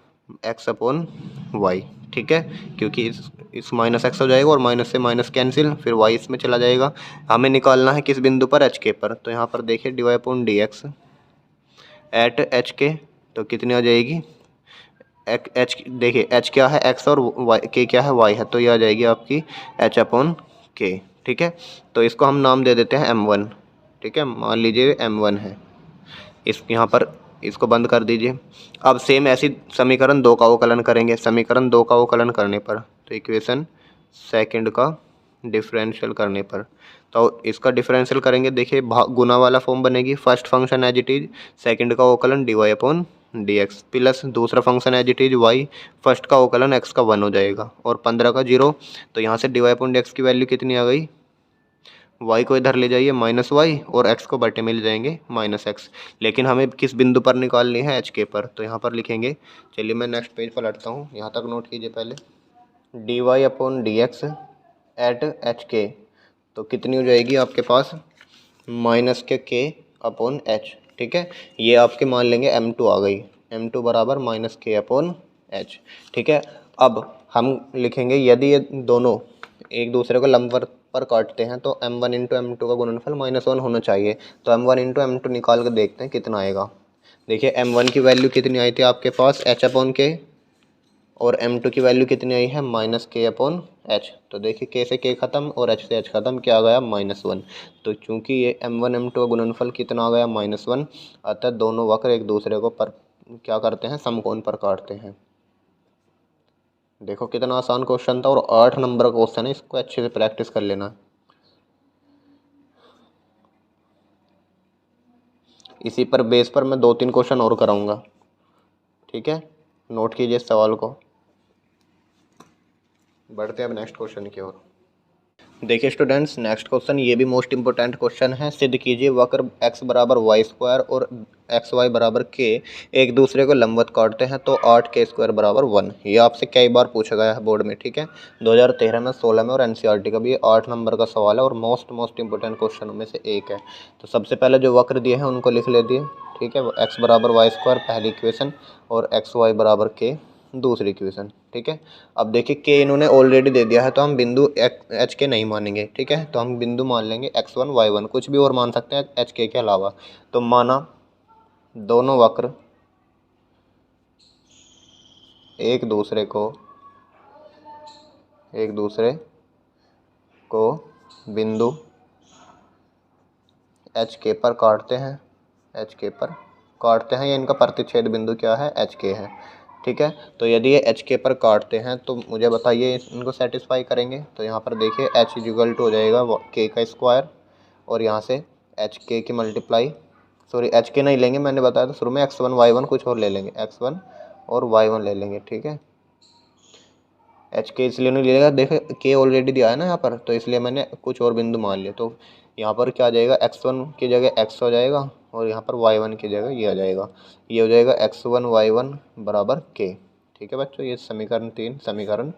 x/y। ठीक है, क्योंकि इस माइनस एक्स हो जाएगा और माइनस से माइनस कैंसिल, फिर y इसमें चला जाएगा। हमें निकालना है किस बिंदु पर, एच के पर। तो यहाँ पर देखिए dy/dx एट एच के, तो कितनी आ जाएगी, एच देखिए एच क्या है एक्स, और वाई के क्या है वाई है, तो ये आ जाएगी आपकी h/k। ठीक है, तो इसको हम नाम दे देते हैं m1। ठीक है, मान लीजिए m1 है। इस यहाँ पर इसको बंद कर दीजिए। अब सेम ऐसी समीकरण 2 का अवकलन करेंगे। समीकरण 2 का अवकलन करने पर, तो इक्वेशन सेकंड का डिफरेंशियल करने पर, तो इसका डिफरेंशियल करेंगे, देखिए गुना वाला फॉर्म बनेगी। First function as it is, second का अवकलन dy/dx, प्लस दूसरा function as it is y, first का अवकलन x का 1 हो जाएगा, और 15 का 0। तो यहाँ से dy/dx की वैल्यू कितनी आ गई, y को इधर ले जाइए -y, और x को बटे मिल जाएंगे -x। लेकिन हमें किस बिंदु पर निकालनी है, एच के पर, तो यहाँ पर लिखेंगे। चलिए मैं नेक्स्ट पेज पलटता हूँ, यहाँ तक नोट कीजिए पहले। dy/dx एट एच के, तो कितनी हो जाएगी आपके पास, -k/h। ठीक है, ये आपके मान लेंगे m2 आ गई, m2 बराबर -k/h। ठीक है, अब हम लिखेंगे यदि ये दोनों एक दूसरे को लंब पर काटते हैं तो m1 इंटू m2 का गुणनफल -1 होना चाहिए। तो m1 इंटू m2 निकाल कर देखते हैं कितना आएगा। देखिए m1 की वैल्यू कितनी आई थी आपके पास, h/k, और m2 की वैल्यू कितनी आई है, -k/h। तो देखिए k से k खत्म और h से h खत्म, क्या आ गया, -1। तो चूंकि ये m1 m2 का गुणनफल कितना आ गया, -1, अतः दोनों वक्र एक दूसरे को क्या करते हैं, समकोण पर काटते हैं। देखो कितना आसान क्वेश्चन था, और 8 नंबर का क्वेश्चन है, इसको अच्छे से प्रैक्टिस कर लेना। इसी पर बेस पर मैं 2-3 क्वेश्चन और कराऊंगा। ठीक है, नोट कीजिए इस सवाल को। बढ़ते हैं अब नेक्स्ट क्वेश्चन की ओर। देखिए स्टूडेंट्स, नेक्स्ट क्वेश्चन ये भी मोस्ट इंपोर्टेंट क्वेश्चन है। सिद्ध कीजिए वक्र x बराबर वाई स्क्वायर और एक्स वाई बराबर के एक दूसरे को लंबवत काटते हैं तो 8k² बराबर 1। ये आपसे कई बार पूछा गया है बोर्ड में, ठीक है, 2013 में, 16 में और एनसीईआरटी का भी ये 8 नंबर का सवाल है और मोस्ट इंपोर्टेंट क्वेश्चन में से एक है। तो सबसे पहले जो वक्र दिए हैं उनको लिख लेते हैं, ठीक है। एक्स बराबर वाई स्क्वायर पहली इक्वेशन और एक्स वाई बराबर के दूसरी इक्वेशन, ठीक है। अब देखिए के इन्होंने ऑलरेडी दे दिया है तो हम बिंदु एच के नहीं मानेंगे, ठीक है। तो हम बिंदु मान लेंगे x1 y1, कुछ भी और मान सकते हैं एच के अलावा। तो माना दोनों वक्र एक दूसरे को बिंदु एच के पर काटते हैं, या इनका प्रतिच्छेद बिंदु क्या है, एच के है, ठीक है। तो यदि ये एच के पर काटते हैं तो मुझे बताइए इनको सेटिस्फाई करेंगे। तो यहाँ पर देखिए एच इक्वल टू हो जाएगा के का स्क्वायर और यहाँ से एच के की मल्टीप्लाई, सॉरी एच के नहीं लेंगे, मैंने बताया था शुरू में x1 y1 कुछ और ले लेंगे, x1 और y1 ले लेंगे, ठीक है। एच के इसलिए नहीं लेगा, देखो के ऑलरेडी दिया है ना यहाँ पर, तो इसलिए मैंने कुछ और बिंदु मान लिया। तो यहाँ पर क्या आ जाएगा, x1 की जगह x हो जाएगा और यहाँ पर y1 की जगह ये आ जाएगा, ये हो जाएगा x1 y1 बराबर के, ठीक है बच्चों। ये समीकरण 3, समीकरण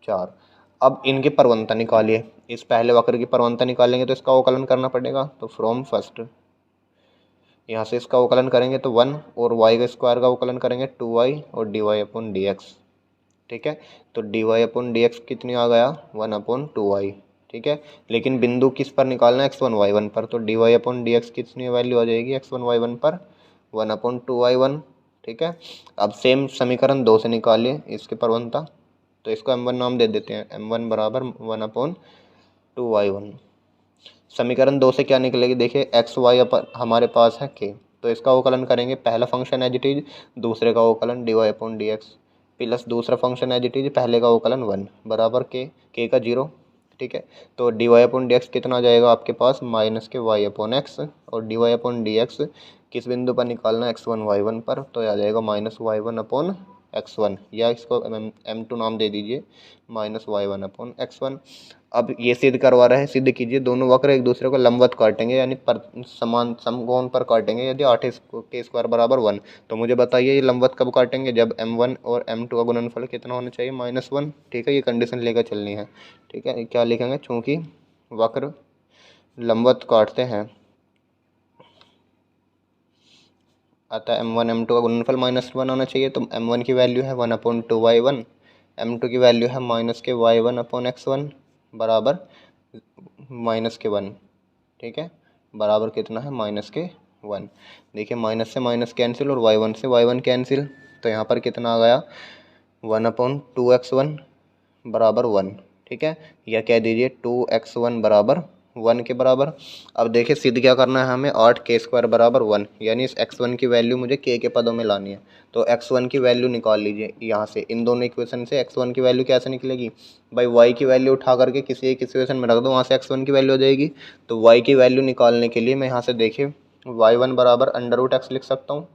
4। अब इनकी परवंता निकालिए। इस पहले वक्र की परवंता निकालेंगे तो इसका अवकलन करना पड़ेगा। तो फ्रॉम फर्स्ट यहाँ से इसका अवकलन करेंगे तो 1 और y का स्क्वायर का अवकलन करेंगे 2y और dy/dx, ठीक है। तो dy/dx कितनी आ गया, 1/2y, ठीक है। लेकिन बिंदु किस पर निकालना है, x1 y1 पर, तो dy/dx कितनी वैल्यू आ जाएगी x1 y1 पर, 1/2y1, ठीक है। अब सेम समीकरण 2 से निकालिए इसकी परवंता। तो इसको m1 नाम दे देते हैं, m1 बराबर 1/2y1। समीकरण 2 से क्या निकलेगी, देखिए एक्स वाई हमारे पास है के, तो इसका अवकलन करेंगे। पहला फंक्शन एज इट इज, दूसरे का अवकलन dy/dx प्लस दूसरा फंक्शन एज इट इज, पहले का अवकलन 1 बराबर के का 0, ठीक है। तो dy/dx कितना आ जाएगा आपके पास, माइनस के y/x, और dy/dx किस बिंदु पर निकालना है, x1 y1 पर, तो आ जाएगा -y1/x1, या इसको m2 नाम दे दीजिए, -y1/x1। अब ये सिद्ध करवा रहे हैं, सिद्ध कीजिए दोनों वक्र एक दूसरे को लंबवत काटेंगे, यानी समान समकोण पर काटेंगे यदि 8k² बराबर 1। तो मुझे बताइए ये लंबवत कब काटेंगे, जब m1 और m2 का गुणनफल कितना होना चाहिए, -1, ठीक है। ये कंडीशन लेकर चलनी है, ठीक है। क्या लिखेंगे, चूँकि वक्र लंबवत काटते हैं अतः m1 m2 का गुणनफल -1 होना चाहिए। तो m1 की वैल्यू है 1/2y1, m2 की वैल्यू है -y1/x1 बराबर -1, ठीक है। बराबर कितना है, -1। देखिए माइनस से माइनस कैंसिल और y1 से y1 कैंसिल, तो यहाँ पर कितना आ गया, 1/2x1 बराबर 1, ठीक है। या कह दीजिए 2x1 बराबर 1 के बराबर। अब देखिए सिद्ध क्या करना है हमें, 8k² बराबर 1, यानी इस x1 की वैल्यू मुझे k के पदों में लानी है। तो x1 की वैल्यू निकाल लीजिए यहाँ से, इन दोनों इक्वेशन से x1 की वैल्यू कैसे निकलेगी भाई, y की वैल्यू उठा करके किसी एक इक्वेशन में रख दो, वहाँ से x1 की वैल्यू हो जाएगी। तो y की वैल्यू निकालने के लिए मैं यहाँ से देखिए y1 बराबर √x लिख सकता हूँ,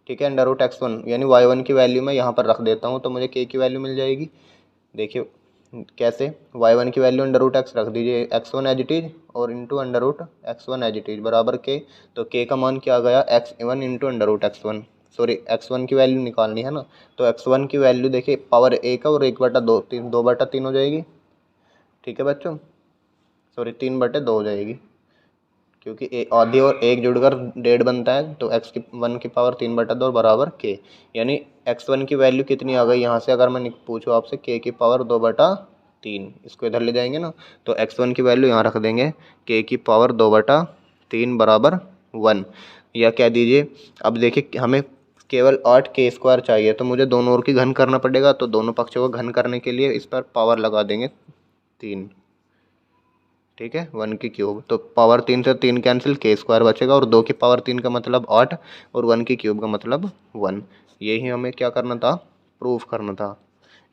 ठीक है। √x1 यानी y1 की वैल्यू मैं यहाँ पर रख देता हूँ तो मुझे k की वैल्यू मिल जाएगी। देखिए कैसे, y1 की वैल्यू √x रख दीजिए, x1 एज इट इज और into √x1 as it is बराबर k। तो k का मान क्या आ गया, x1 into √x1, sorry x1 की वैल्यू निकालनी है ना। तो x1 की वैल्यू देखिए पावर 1 और 1/2, 2/3 हो जाएगी, ठीक है बच्चों, सॉरी 3/2 हो जाएगी, क्योंकि आधी और एक जुड़कर 1.5 बनता है। तो x1 की पावर 3/2 बराबर k, यानी x1 की वैल्यू कितनी आ गई यहाँ से, अगर मैं पूछूँ आपसे, k की पावर 2/3, इसको इधर ले जाएंगे ना, तो x1 की वैल्यू यहाँ रख देंगे, k की पावर 2/3 बराबर 1, या कह दीजिए। अब देखिए हमें केवल 8k² चाहिए, तो मुझे दोनों ओर की घन करना पड़ेगा। तो दोनों पक्षों को घन करने के लिए इस पर पावर लगा देंगे 3, ठीक है, 1 की क्यूब। तो पावर 3 से 3 कैंसिल, k² बचेगा, और 2 की पावर 3 का मतलब 8 और 1 की क्यूब का मतलब 1। यही हमें क्या करना था, प्रूफ करना था।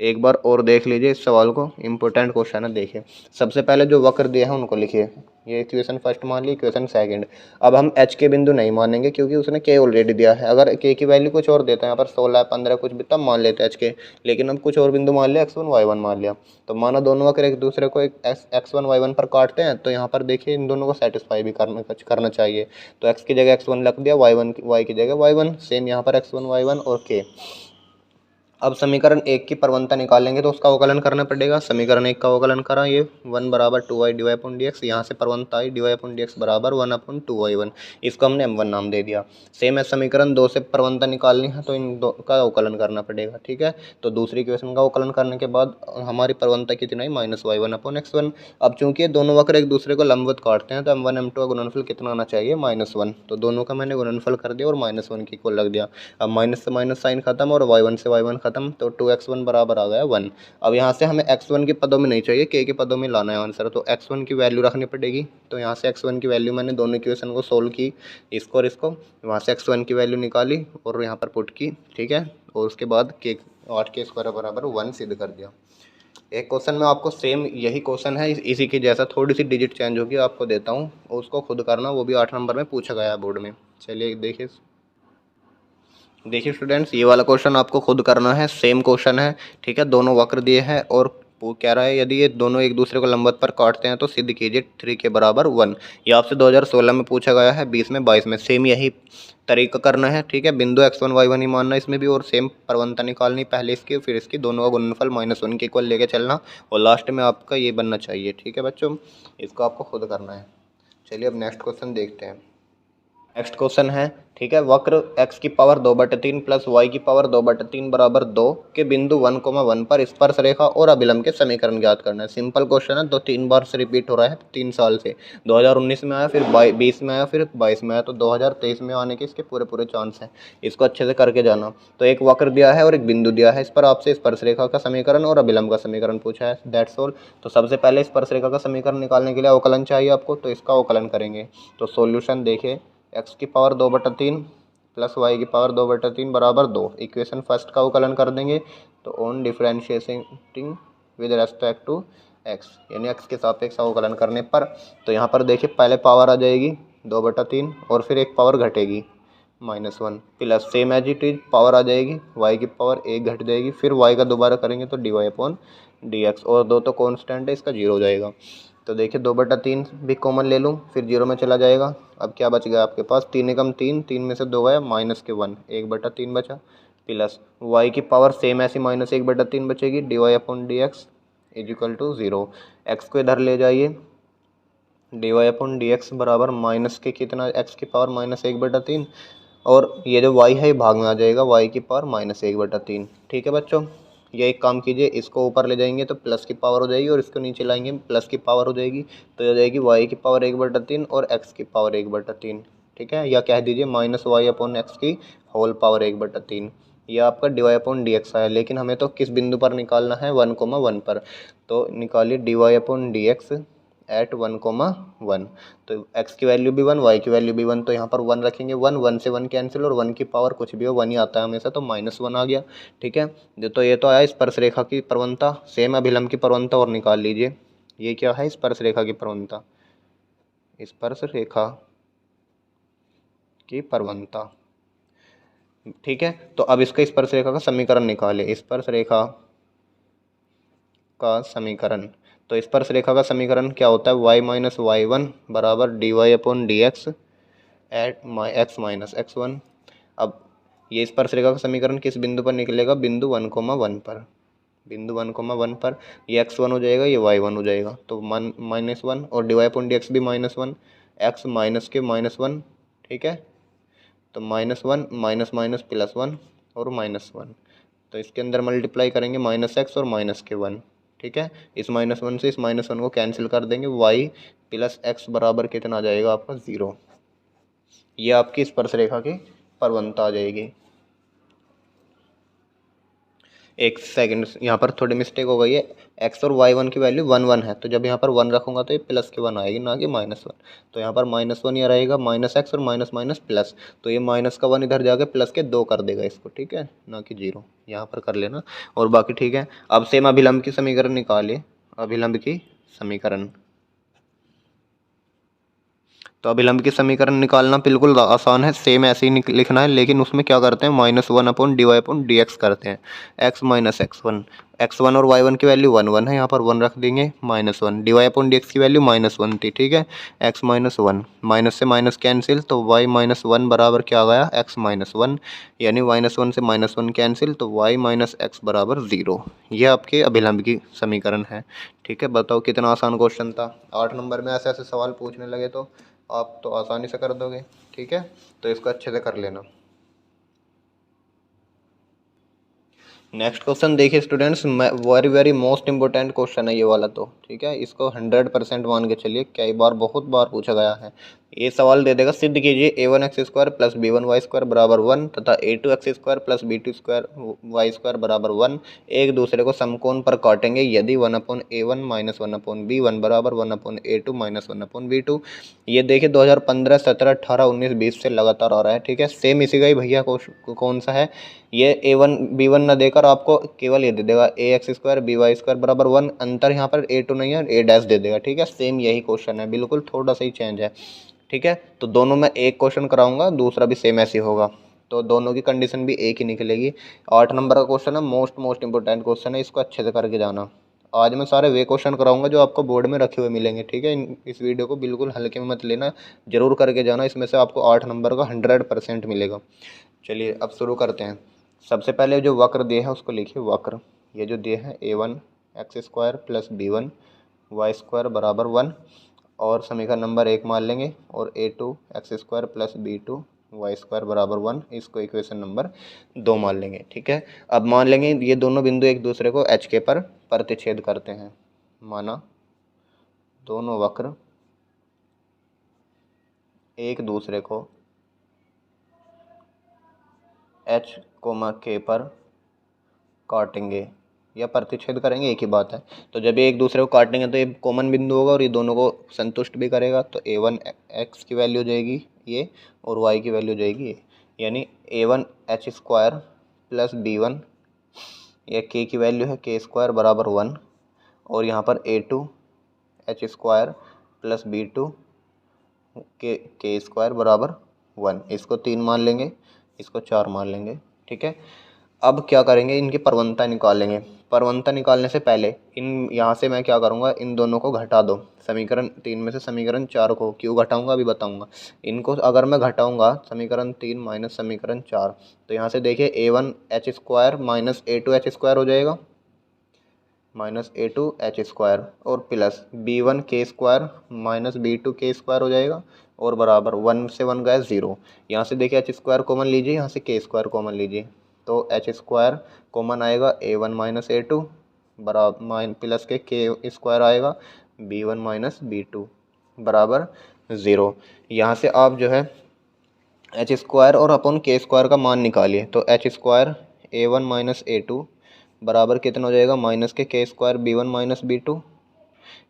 एक बार और देख लीजिए इस सवाल को, इंपॉर्टेंट क्वेश्चन है। देखिए सबसे पहले जो वक्र दिए हैं उनको लिखिए, ये इक्वेशन फर्स्ट मान ली, इक्वेशन सेकंड। अब हम एच के बिंदु नहीं मानेंगे क्योंकि उसने के ऑलरेडी दिया है। अगर के की वैल्यू कुछ और देता है, यहाँ पर 16 15 कुछ भी, तब मान लेते हैं एच के, लेकिन अब कुछ और बिंदु मान लिया, x1 y1 मान लिया। तो माना दोनों वक्र एक दूसरे को एक x1 y1 पर काटते हैं, तो यहाँ पर देखिए इन दोनों को सेटिस्फाई भी करना चाहिए। तो x की जगह x1 रख दिया, y की जगह y1, सेम यहाँ पर x1 y1 और k। अब समीकरण एक की प्रवणता निकालेंगे तो उसका अवकलन करना पड़ेगा। समीकरण एक का अवकलन करा, ये 1 बराबर 2y d y upon d x, यहाँ से प्रवणता आई d y upon d x बराबर 1 अपॉन 2y1, इसको हमने m1 नाम दे दिया। सेम है, समीकरण दो से प्रवणता निकालनी है तो इन दो का अवकलन करना पड़ेगा, ठीक है। तो दूसरी इक्वेशन का अवकलन करने के बाद हमारी प्रवणता कितनी आई, -y1 अपॉन x1। अब चूंकि दोनों वक्र एक दूसरे को लंबवत काटते हैं तो m1 m2 का गुणनफल कितना आना चाहिए, -1। तो दोनों का मैंने गुणनफल कर दिया और -1 की इक्वल रख दिया। अब माइनस से माइनस साइन खत्म और y1 से y1 खत्म, तो 2x1 बराबर आ गया 1। अब यहाँ से हमें x1 के पदों में नहीं चाहिए, k के पदों में लाना है आंसर, तो x1 की वैल्यू रखनी पड़ेगी। तो यहाँ से x1 की वैल्यू मैंने दोनों इक्वेशन को सोल्व की, इसको और इसको, वहाँ से x1 की वैल्यू निकाली और यहाँ पर पुट की, ठीक है। और उसके बाद k 8 स्क्वायर बराबर 1 सिद्ध कर दिया। एक क्वेश्चन में आपको सेम यही क्वेश्चन है, इसी की जैसा, थोड़ी सी डिजिट चेंज होगी, आपको देता हूँ, उसको खुद करना, वो भी 8 नंबर में पूछा गया है बोर्ड में। चलिए देखिए स्टूडेंट्स, ये वाला क्वेश्चन आपको खुद करना है, सेम क्वेश्चन है, ठीक है। दोनों वक्र दिए हैं और वो कह रहा है यदि ये दोनों एक दूसरे को लंबवत पर काटते हैं तो सिद्ध कीजिए 3 के बराबर 1। ये आपसे 2016 में पूछा गया है, 20 में 22 में, सेम यही तरीका करना है, ठीक है। बिंदु x1 y1 ही मानना इसमें भी, और सेम प्रवणता निकालनी, पहले इसकी फिर इसकी, दोनों का गुणनफल -1 के इक्वल लेके चलना, और लास्ट में आपका ये बनना चाहिए, ठीक है बच्चों। इसको आपको खुद करना है। चलिए अब नेक्स्ट क्वेश्चन देखते हैं। नेक्स्ट क्वेश्चन है, ठीक है, वक्र x की पावर 2/3 प्लस y की पावर 2/3 बराबर 2 के बिंदु 1,1 पर स्पर्श रेखा और अभिलंब के समीकरण ज्ञात करना है। सिंपल क्वेश्चन है, 2-3 बार से रिपीट हो रहा है 3 साल से। 2019 में आया, फिर 20 में आया, फिर 22 में आया, तो 2023 में आने के इसके पूरे पूरे चांस हैं। इसको अच्छे से करके जाना। तो एक वक्र दिया है और एक बिंदु दिया है, इस पर आपसे स्पर्श रेखा का समीकरण और अभिलंब का समीकरण पूछा है, दैट्स ऑल। तो सबसे पहले स्पर्श रेखा का समीकरण निकालने के लिए अवकलन चाहिए आपको, तो इसका अवकलन करेंगे। तो सॉल्यूशन देखिए, x की पावर 2/3 प्लस y की पावर 2/3 बराबर 2, इक्वेशन फर्स्ट का अवकलन कर देंगे। तो on differentiating with respect to x, यानी x के सापेक्ष अवकलन करने पर, तो यहाँ पर देखिए पहले पावर आ जाएगी 2/3 और फिर एक पावर घटेगी -1, plus same as it is power आ जाएगी, y की पावर 1 घट जाएगी, फिर y का दोबारा करेंगे तो dy अपॉन dx, और 2 तो कॉन्स्टेंट है, इसका 0 हो जाएगा। तो देखिए 2/3 भी कॉमन ले लूँ, फिर 0 में चला जाएगा। अब क्या बच गया आपके पास, 3 एकम 3, 3 में से 2 गया, -1, 1/3 बचा, प्लस y की पावर सेम ऐसी -1/3 बचेगी, dy upon d x is equal to 0। एक्स को इधर ले जाइए, dy अपॉन डी एक्स बराबर माइनस के कितना, x की पावर -1/3, और ये जो y है ये भाग में आ जाएगा, y की पावर -1/3, ठीक है बच्चों। ये एक काम कीजिए, इसको ऊपर ले जाएंगे तो प्लस की पावर हो जाएगी, और इसको नीचे लाएंगे प्लस की पावर हो जाएगी, तो हो जाएगी y की पावर 1/3 और x की पावर 1/3, ठीक है। या कह दीजिए -y अपॉन एक्स की होल पावर 1/3। यह आपका dy अपॉन डी एक्स आया, लेकिन हमें तो किस बिंदु पर निकालना है, 1,1 पर। तो निकालिए dy upon d x at 1,1। तो x की वैल्यू भी 1, y की वैल्यू भी 1, तो यहाँ पर 1 रखेंगे, 1 से 1 कैंसिल, और 1 की पावर कुछ भी हो 1 ही आता है हमेशा, तो -1 आ गया, ठीक है। तो ये तो आया स्पर्श रेखा की प्रवणता। सेम अभिलंब की प्रवणता और निकाल लीजिए। ये क्या है, स्पर्श रेखा की प्रवणता, स्पर्श रेखा की प्रवणता, ठीक है। तो अब इसका स्पर्श रेखा का समीकरण निकाले, स्पर्श रेखा का समीकरण। तो स्पर्श रेखा का समीकरण क्या होता है, y माइनस y1 बराबर dy upon d x at x minus x1। अब ये स्पर्श रेखा का समीकरण किस बिंदु पर निकलेगा, बिंदु 1,1 पर, बिंदु 1,1 पर। ये x1 हो जाएगा, ये y1 हो जाएगा, तो -1, और dy अपॉन डी एक्स भी -1, x माइनस के -1, ठीक है। तो -1 माइनस माइनस +1 और -1, तो इसके अंदर मल्टीप्लाई करेंगे -x और -1, ठीक है। इस -1 से इस -1 को कैंसिल कर देंगे, y प्लस x बराबर कितना आ जाएगा आपका 0। ये आपकी स्पर्श रेखा की प्रवणता आ जाएगी। एक सेकंड, यहाँ पर थोड़ी मिस्टेक हो गई है। एक्स और वाई वन की वैल्यू 1 1 है, तो जब यहाँ पर 1 रखूँगा तो ये प्लस के 1 आएगी, ना कि -1। तो यहाँ पर -1 यहाँ रहेगा, माइनस एक्स और माइनस माइनस प्लस, तो ये माइनस का 1 इधर जाके प्लस के 2 कर देगा इसको, ठीक है, ना कि 0। यहाँ पर कर लेना और बाकी ठीक है। अब सेम अभिलंब की समीकरण निकालिए, अभिलंब की समीकरण। तो अभिलंब की समीकरण निकालना बिल्कुल आसान है, सेम ऐसे ही लिखना है, लेकिन उसमें क्या करते हैं, -1/dy/dx करते हैं। x माइनस x1 और y1 की वैल्यू 1 1 है, यहाँ पर 1 रख देंगे, -1 dy/dx की वैल्यू -1 थी, ठीक है। x -1, माइनस से माइनस कैंसिल, तो y -1 बराबर क्या आ गया, x -1, यानी -1 से -1 कैंसिल, तो y - x बराबर 0। ये आपके अभिलंब की समीकरण है, ठीक है। बताओ कितना आसान क्वेश्चन था। 8 नंबर में ऐसे ऐसे सवाल पूछने लगे तो आप तो आसानी से कर दोगे, ठीक है। तो इसको अच्छे से कर लेना। नेक्स्ट क्वेश्चन देखिए students, very very most important question है ये वाला, तो ठीक है, इसको 100% मान के चलिए, कई बार बहुत बार पूछा गया है। ये सवाल दे देगा, सिद्ध कीजिए a1x² प्लस b1y² बराबर 1 तथा a2x² प्लस b2y² बराबर 1 एक दूसरे को समकोण पर काटेंगे यदि 1/a1 माइनस 1/b1 बराबर 1/a2 माइनस 1/b2। ये देखिए 2015, 17, 18, 19, 20 से लगातार आ रहा है, ठीक है। सेम इसी का ही भैया कौन सा है, ये a1 b1 न देकर आपको केवल ये दे देगा ax² by² बराबर 1, अंतर यहाँ पर a2 नहीं है, a डैश दे देगा, ठीक है। सेम यही क्वेश्चन है, बिल्कुल थोड़ा सा ही चेंज है, ठीक है। तो दोनों में एक क्वेश्चन कराऊंगा, दूसरा भी सेम ऐसे होगा, तो दोनों की कंडीशन भी एक ही निकलेगी। 8 नंबर का क्वेश्चन है, मोस्ट इंपॉर्टेंट क्वेश्चन है, इसको अच्छे से करके जाना। आज मैं सारे वे क्वेश्चन कराऊंगा जो आपको बोर्ड में रखे हुए मिलेंगे, ठीक है। इस वीडियो को बिल्कुल हल्के में मत लेना, जरूर करके जाना, इसमें से आपको 8 नंबर का 100% मिलेगा। चलिए अब शुरू करते हैं। सबसे पहले जो वक्र दिए है उसको लिखिए, वक्र ये जो दिए हैं a1x² प्लस b1y² बराबर 1 और समीकरण नंबर 1 मान लेंगे, और a2x² प्लस b2y² बराबर 1 इसको इक्वेशन नंबर 2 मान लेंगे, ठीक है। अब मान लेंगे ये दोनों बिंदु एक दूसरे को HK पर प्रतिच्छेद करते हैं। माना दोनों वक्र एक दूसरे को H, K पर काटेंगे या प्रतिच्छेद करेंगे, एक ही बात है। तो जब ये एक दूसरे को काटेंगे तो ये कॉमन बिंदु होगा और ये दोनों को संतुष्ट भी करेगा, तो a1x की वैल्यू हो जाएगी ये और y की वैल्यू हो जाएगी ये, यानी a1h² प्लस b1, ये k की वैल्यू है k² बराबर 1, और यहाँ पर a2h² प्लस b2 k² बराबर 1, इसको 3 मान लेंगे, इसको 4 मान लेंगे, ठीक है। अब क्या करेंगे, इनकी परवंता निकालेंगे। परवंता निकालने से पहले इन यहाँ से मैं क्या करूँगा, इन दोनों को घटा दो, समीकरण 3 में से समीकरण 4 को। क्यों घटाऊँगा अभी बताऊँगा। इनको अगर मैं घटाऊँगा समीकरण 3 माइनस समीकरण 4, तो यहाँ से देखिए a1h² माइनस a2h² हो जाएगा, माइनस a2h² और प्लस b1k² माइनस b2k² हो जाएगा, और बराबर 1 से 1 गए 0। यहाँ से देखिए h² कॉमन लीजिए, यहाँ से k² कॉमन लीजिए, तो h² कॉमन आएगा a1 माइनस a2 बराबर प्लस के k² आएगा b1 माइनस b2 बराबर 0। यहाँ से आप जो है h² और अपन k² का मान निकालिए, तो h² a1 माइनस a2 बराबर कितना हो जाएगा, माइनस के k² b1 माइनस b2।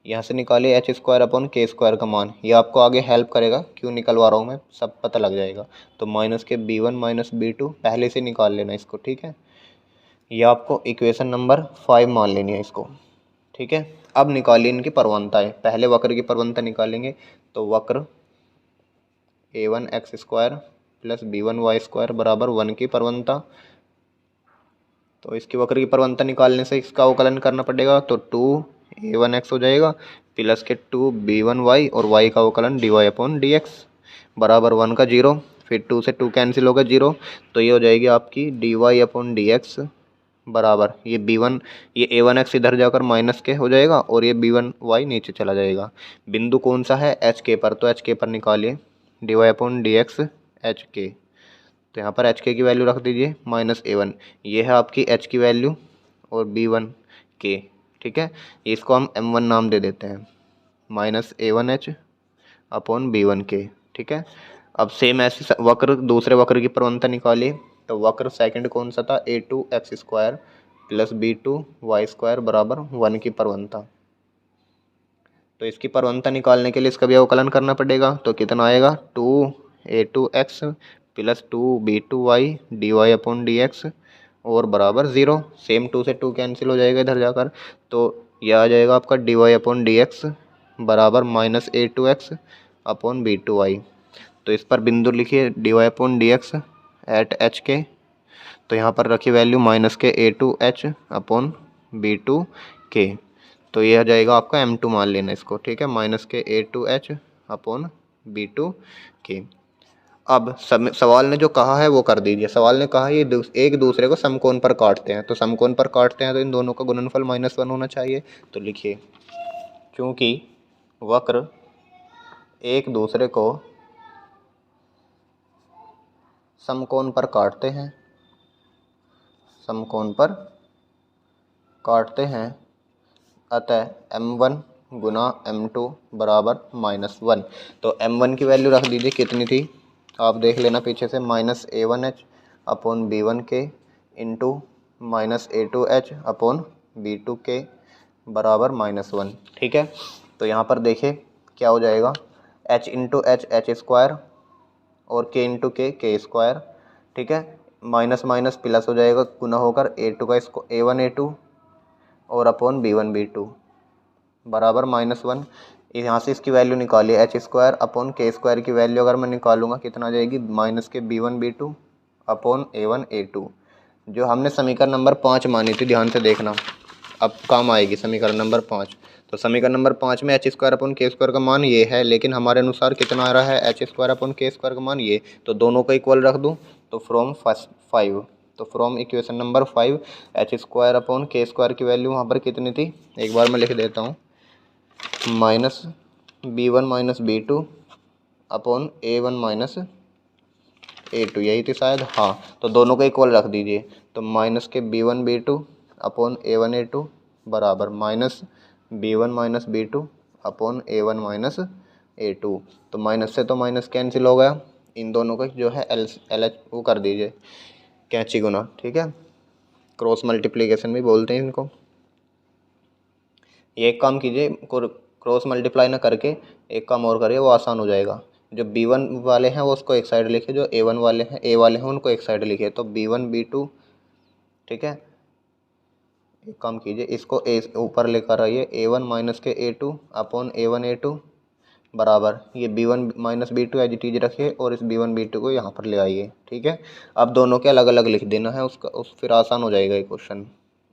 यहाँ से निकालिए h² अपन k² का मान, ये आपको आगे हेल्प करेगा, क्यों निकलवा रहा हूँ मैं सब पता लग जाएगा। तो माइनस के b1 माइनस b2 पहले से निकाल लेना इसको, ठीक है। ये आपको इक्वेशन नंबर 5 मान लेनी है इसको, ठीक है। अब निकालिए इनकी परवंताएं, पहले वक्र की परवंता निकालेंगे, तो वक्र a1x² प्लस b1y² बराबर 1 की परवंता, तो इसकी वक्र की परवंता निकालने से इसका अवकलन करना पड़ेगा, तो 2a1x हो जाएगा प्लस के 2b1y और y का अवकलन dy/dx बराबर 1 का 0, फिर 2 से 2 कैंसिल होगा 0, तो ये हो जाएगी आपकी dy/dx बराबर ये b1, ये a1x इधर जाकर माइनस के हो जाएगा और ये b1y नीचे चला जाएगा। बिंदु कौन सा है, HK पर, तो HK पर निकालिए dy/dx HK, तो यहाँ पर HK की वैल्यू रख दीजिए -a1, ये है आपकी H की वैल्यू और b1 k, ठीक है। इसको हम m1 नाम दे देते हैं, -a1h अपॉन b1 k, ठीक है। अब सेम ऐसे वक्र दूसरे वक्र की परवंता निकालिए, तो वक्र सेकंड कौन सा था, a2x² प्लस B2 y² बराबर 1 की परवंता। तो इसकी परवंता निकालने के लिए इसका भी अवकलन करना पड़ेगा। तो कितना आएगा 2a2x प्लस 2b2y dy/dx और बराबर 0। सेम 2 से 2 कैंसिल हो जाएगा इधर जाकर। तो यह आ जाएगा आपका dy/dx बराबर -a2x अपॉन b2y। तो इस पर बिंदु लिखिए dy/dx एट h के। तो यहाँ पर रखिए वैल्यू -a2h अपॉन b2k। तो यह आ जाएगा आपका m2 मान लेना इसको, ठीक है, -a2h अपॉन b2k। अब सवाल ने जो कहा है वो कर दीजिए। सवाल ने कहा ये एक दूसरे को समकोण पर काटते हैं। तो समकोण पर काटते हैं तो इन दोनों का गुणनफल -1 होना चाहिए। तो लिखिए क्योंकि वक्र एक दूसरे को समकोण पर काटते हैं, समकोण पर काटते हैं, अतः m1 गुना m2 बराबर -1। तो m1 की वैल्यू रख दीजिए, कितनी थी आप देख लेना पीछे से, -a1h upon b1k into -a2h upon b2k बराबर -1, ठीक है। तो यहाँ पर देखिए क्या हो जाएगा, h into H H square और k इंटू के स्क्वायर, ठीक है, माइनस माइनस प्लस हो जाएगा, गुना होकर a2 का a1 a2 और अपॉन b1 b2 बराबर -1। यहाँ से इसकी वैल्यू निकालिए, एच स्क्वायर अपॉन के स्क्वायर की वैल्यू अगर मैं निकालूंगा कितना आ जाएगी, माइनस के b1 b2 upon a1 a2, जो हमने समीकरण नंबर 5 मानी थी, ध्यान से देखना अब काम आएगी समीकरण नंबर 5। तो समीकरण नंबर 5 में एच स्क्वायर अपॉन के स्क्वायर का मान ये है, लेकिन हमारे अनुसार कितना आ रहा है, एच स्क्वायर अपॉन के स्क्वायर का मान ये। तो दोनों को इक्वल रख दूँ तो फ्रॉम 5, तो from equation number 5 H square upon के स्क्वायर की वैल्यू वहाँ पर कितनी थी, एक बार मैं लिख देता हूँ, -b1 -b2 upon a1 -a2, यही थी शायद, हाँ। तो दोनों को इक्वल रख दीजिए। तो माइनस के b1 b2 upon a1 a2 बराबर -b1 -b2 upon a1 -a2। तो माइनस से तो माइनस कैंसिल हो गया, इन दोनों का जो है एल एच वो कर दीजिए कैंची गुना, ठीक है, क्रॉस मल्टीप्लिकेशन भी बोलते हैं इनको। ये एक काम कीजिए, क्रॉस मल्टीप्लाई ना करके एक काम और करिए, वो आसान हो जाएगा। जो b1 वाले हैं वो उसको एक साइड लिखिए, जो a1 वाले हैं a वाले हैं उनको एक साइड लिखिए। तो b1 b2, ठीक है, एक काम कीजिए, इसको a ऊपर लेकर आइए, a1 माइनस के a2 अपॉन a1 a2 बराबर ये b1 -b2 as it is रखिए और इस b1 b2 को यहाँ पर ले आइए, ठीक है। अब दोनों के अलग अलग लिख देना है, उसका फिर आसान हो जाएगा ये question.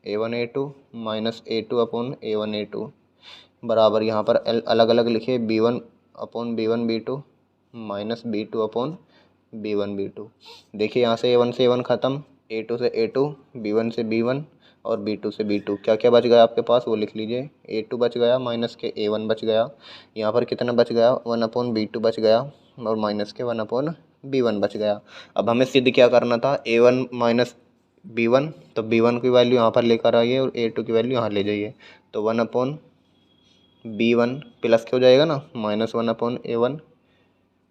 a1 a2 -a2 upon a1 a2 बराबर यहाँ पर अलग अलग लिखिए, b1 upon b1 b2 minus b2 upon b1 b2। देखिए यहाँ से a1 से a1 ख़त्म, a2 से a2, b1 से b1 और b2 से b2, क्या क्या बच गया आपके पास वो लिख लीजिए। a2 बच गया, माइनस के a1 बच गया, यहाँ पर कितना बच गया, 1 अपॉन b2 बच गया और माइनस के 1 अपॉन b1 बच गया। अब हमें सिद्ध क्या करना था, a1 माइनस b1, तो b1 की वैल्यू यहाँ पर लेकर आइए और a2 की वैल्यू यहाँ ले जाइए। तो 1 अपॉन b1 प्लस क्या हो जाएगा ना, -1 अपॉन a1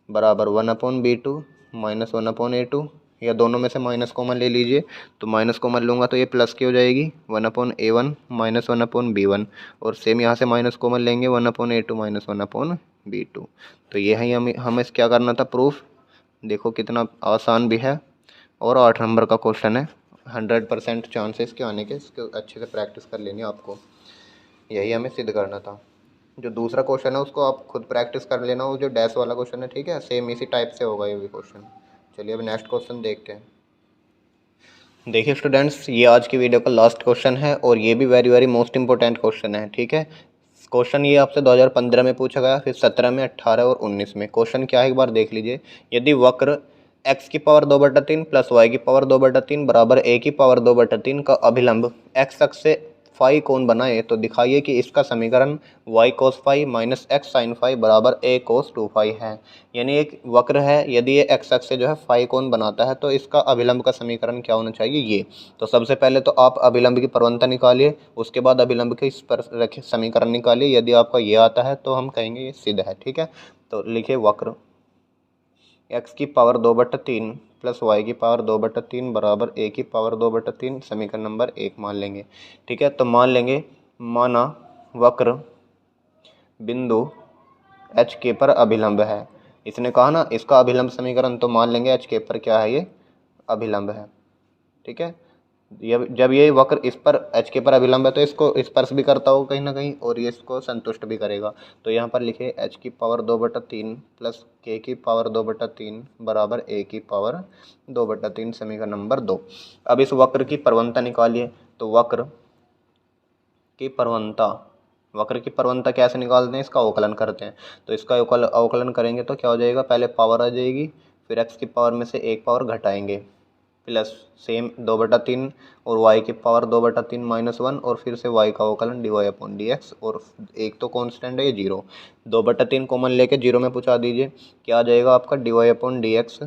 बराबर 1 अपॉन b2 -1 अपॉन a2, या दोनों में से माइनस कॉमन ले लीजिए। तो माइनस कॉमन लूँगा तो ये प्लस की हो जाएगी, 1 अपॉन a1 -1 अपॉन b1, और सेम यहाँ से माइनस कॉमन लेंगे, 1 अपॉन a2 -1 अपॉन b2। तो ये है हमें क्या करना था, प्रूफ। देखो कितना आसान भी है और 8 नंबर का क्वेश्चन है, 100% चांस है इसके आने के, इसके अच्छे से प्रैक्टिस कर लेनी आपको, यही हमें सिद्ध करना था। जो दूसरा क्वेश्चन है उसको आप खुद प्रैक्टिस कर लेना, वो जो डैश वाला क्वेश्चन है, ठीक है, सेम इसी टाइप से होगा ये भी क्वेश्चन। चलिए अब नेक्स्ट क्वेश्चन देखते हैं। देखिए स्टूडेंट्स, ये आज की वीडियो का लास्ट क्वेश्चन है और ये भी very very most important question है, ठीक है। क्वेश्चन ये आपसे 2015 में पूछा गया, फिर 17 में, 18 और 19 में। क्वेश्चन क्या है एक बार देख लीजिए। यदि वक्र x की पावर 2/3 प्लस y की पावर 2/3 बराबर a की पावर 2/3 का अभिलंब x अक्ष से फाई कोण बनाए तो दिखाइए कि इसका समीकरण y cos phi minus x sin phi बराबर a cos 2 फाई है। यानी एक वक्र है, यदि ये x अक्ष से जो है फाई कोण बनाता है तो इसका अभिलंब का समीकरण क्या होना चाहिए, ये। तो सबसे पहले तो आप अभिलंब की परवंता निकालिए, उसके बाद अभिलंब के इस पर रखे समीकरण निकालिए। यदि आपका ये आता है तो हम कहेंगे ये सिद्ध है, ठीक है। तो लिखिए वक्र x की पावर 2/3 प्लस वाई की पावर 2/3 बराबर ए की पावर 2/3 समीकरण नंबर 1 मान लेंगे। ठीक है, तो मान लेंगे, माना वक्र बिंदु एच के पर अभिलंब है। इसने कहा ना इसका अभिलंब समीकरण, तो मान लेंगे एच के पर क्या है, ये अभिलंब है। ठीक है, जब ये वक्र इस पर एच के पर अभिलंब है तो इसको स्पर्श भी करता होगा कहीं ना कहीं, और ये इसको संतुष्ट भी करेगा। तो यहाँ पर लिखे एच की पावर 2/3 प्लस के की पावर 2/3 बराबर ए की पावर 2/3 समीकरण नंबर 2। अब इस वक्र की प्रवणता निकालिए। तो वक्र की प्रवणता कैसे निकालते हैं, इसका अवकलन करते हैं। तो इसका अवकलन करेंगे तो क्या हो जाएगा, पहले पावर आ जाएगी, फिर एक्स की पावर में से एक पावर घटाएंगे, प्लस सेम 2/3 और y की पावर 2/3 -1 और फिर से y का अवकलन dy/dx, और एक तो कांस्टेंट है ये 0, 2/3 कॉमन लेके 0 में पहुंचा दीजिए। क्या आ जाएगा आपका dy/dx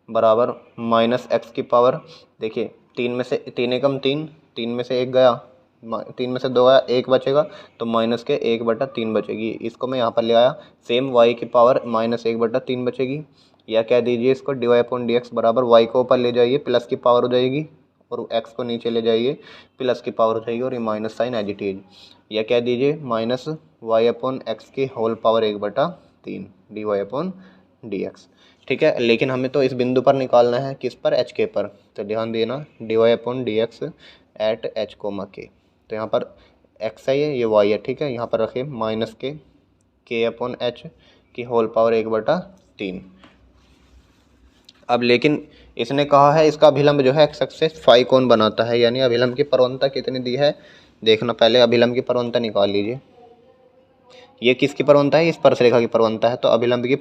बराबर माइनस एक्स की पावर, देखिए 3 में से 3 एकम 3, 3 में से 1 गया, 3 में से 2 गया, 1 बचेगा, तो माइनस के 1/3 बचेगी। इसको मैं यहाँ पर ले आया, सेम y की पावर -1/3 बचेगी, या कह दीजिए इसको dy/dx बराबर y को ऊपर ले जाइए प्लस की पावर हो जाएगी, और x को नीचे ले जाइए प्लस की पावर हो जाएगी, और ये minus sign as it is, या कह दीजिए माइनस y/x की होल पावर 1/3 dy/dx। ठीक है, लेकिन हमें तो इस बिंदु पर निकालना है, किस पर, एच के पर। तो ध्यान देना dy/dx एट एच कोमा के, तो यहाँ पर x है, ये y है। ठीक है, यहाँ पर रखे माइनस k/h की होल पावर 1/3। अब लेकिन इसने कहा है इसका अभिलंब जो है एक्स एक्सिस फाई कोण बनाता है, यानी अभिलंब की प्रवणता कितनी दी है देखना, पहले अभिलंब की प्रवणता निकाल लीजिए। ये किसकी प्रवणता है, स्पर्श रेखा की प्रवणता है। तो अभिलंब की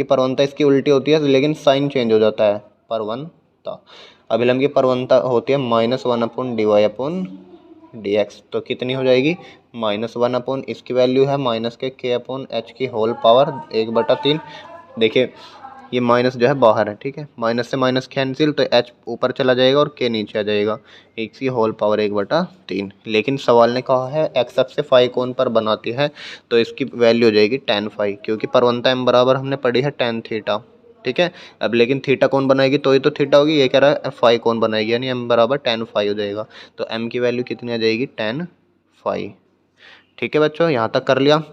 प्रवणता इसकी उल्टी होती है, लेकिन साइन चेंज हो जाता है, प्रवणता। अभिलंब की प्रवणता होती है -1/dy/dx, तो कितनी हो जाएगी, -1 इसकी वैल्यू है माइनस के k/h की होल पावर 1/3। देखिए ये माइनस जो है बाहर है, ठीक है, माइनस से माइनस कैंसिल, तो h ऊपर चला जाएगा और k नीचे आ जाएगा, एक की होल पावर 1/3। लेकिन सवाल ने कहा है एक्स अक्ष से फाई कोण पर बनाती है, तो इसकी वैल्यू हो जाएगी tan फाई, क्योंकि प्रवणता m बराबर हमने पढ़ी है tan थीटा। ठीक है, अब लेकिन थीटा कौन बनाएगी, तो ये तो थीटा होगी, ये कह रहा है फाई कौन बनाएगी, यानी m बराबर tan फाई हो जाएगा। तो m की वैल्यू कितनी आ जाएगी, tan फाई। ठीक है बच्चों, यहाँ तक कर लिया।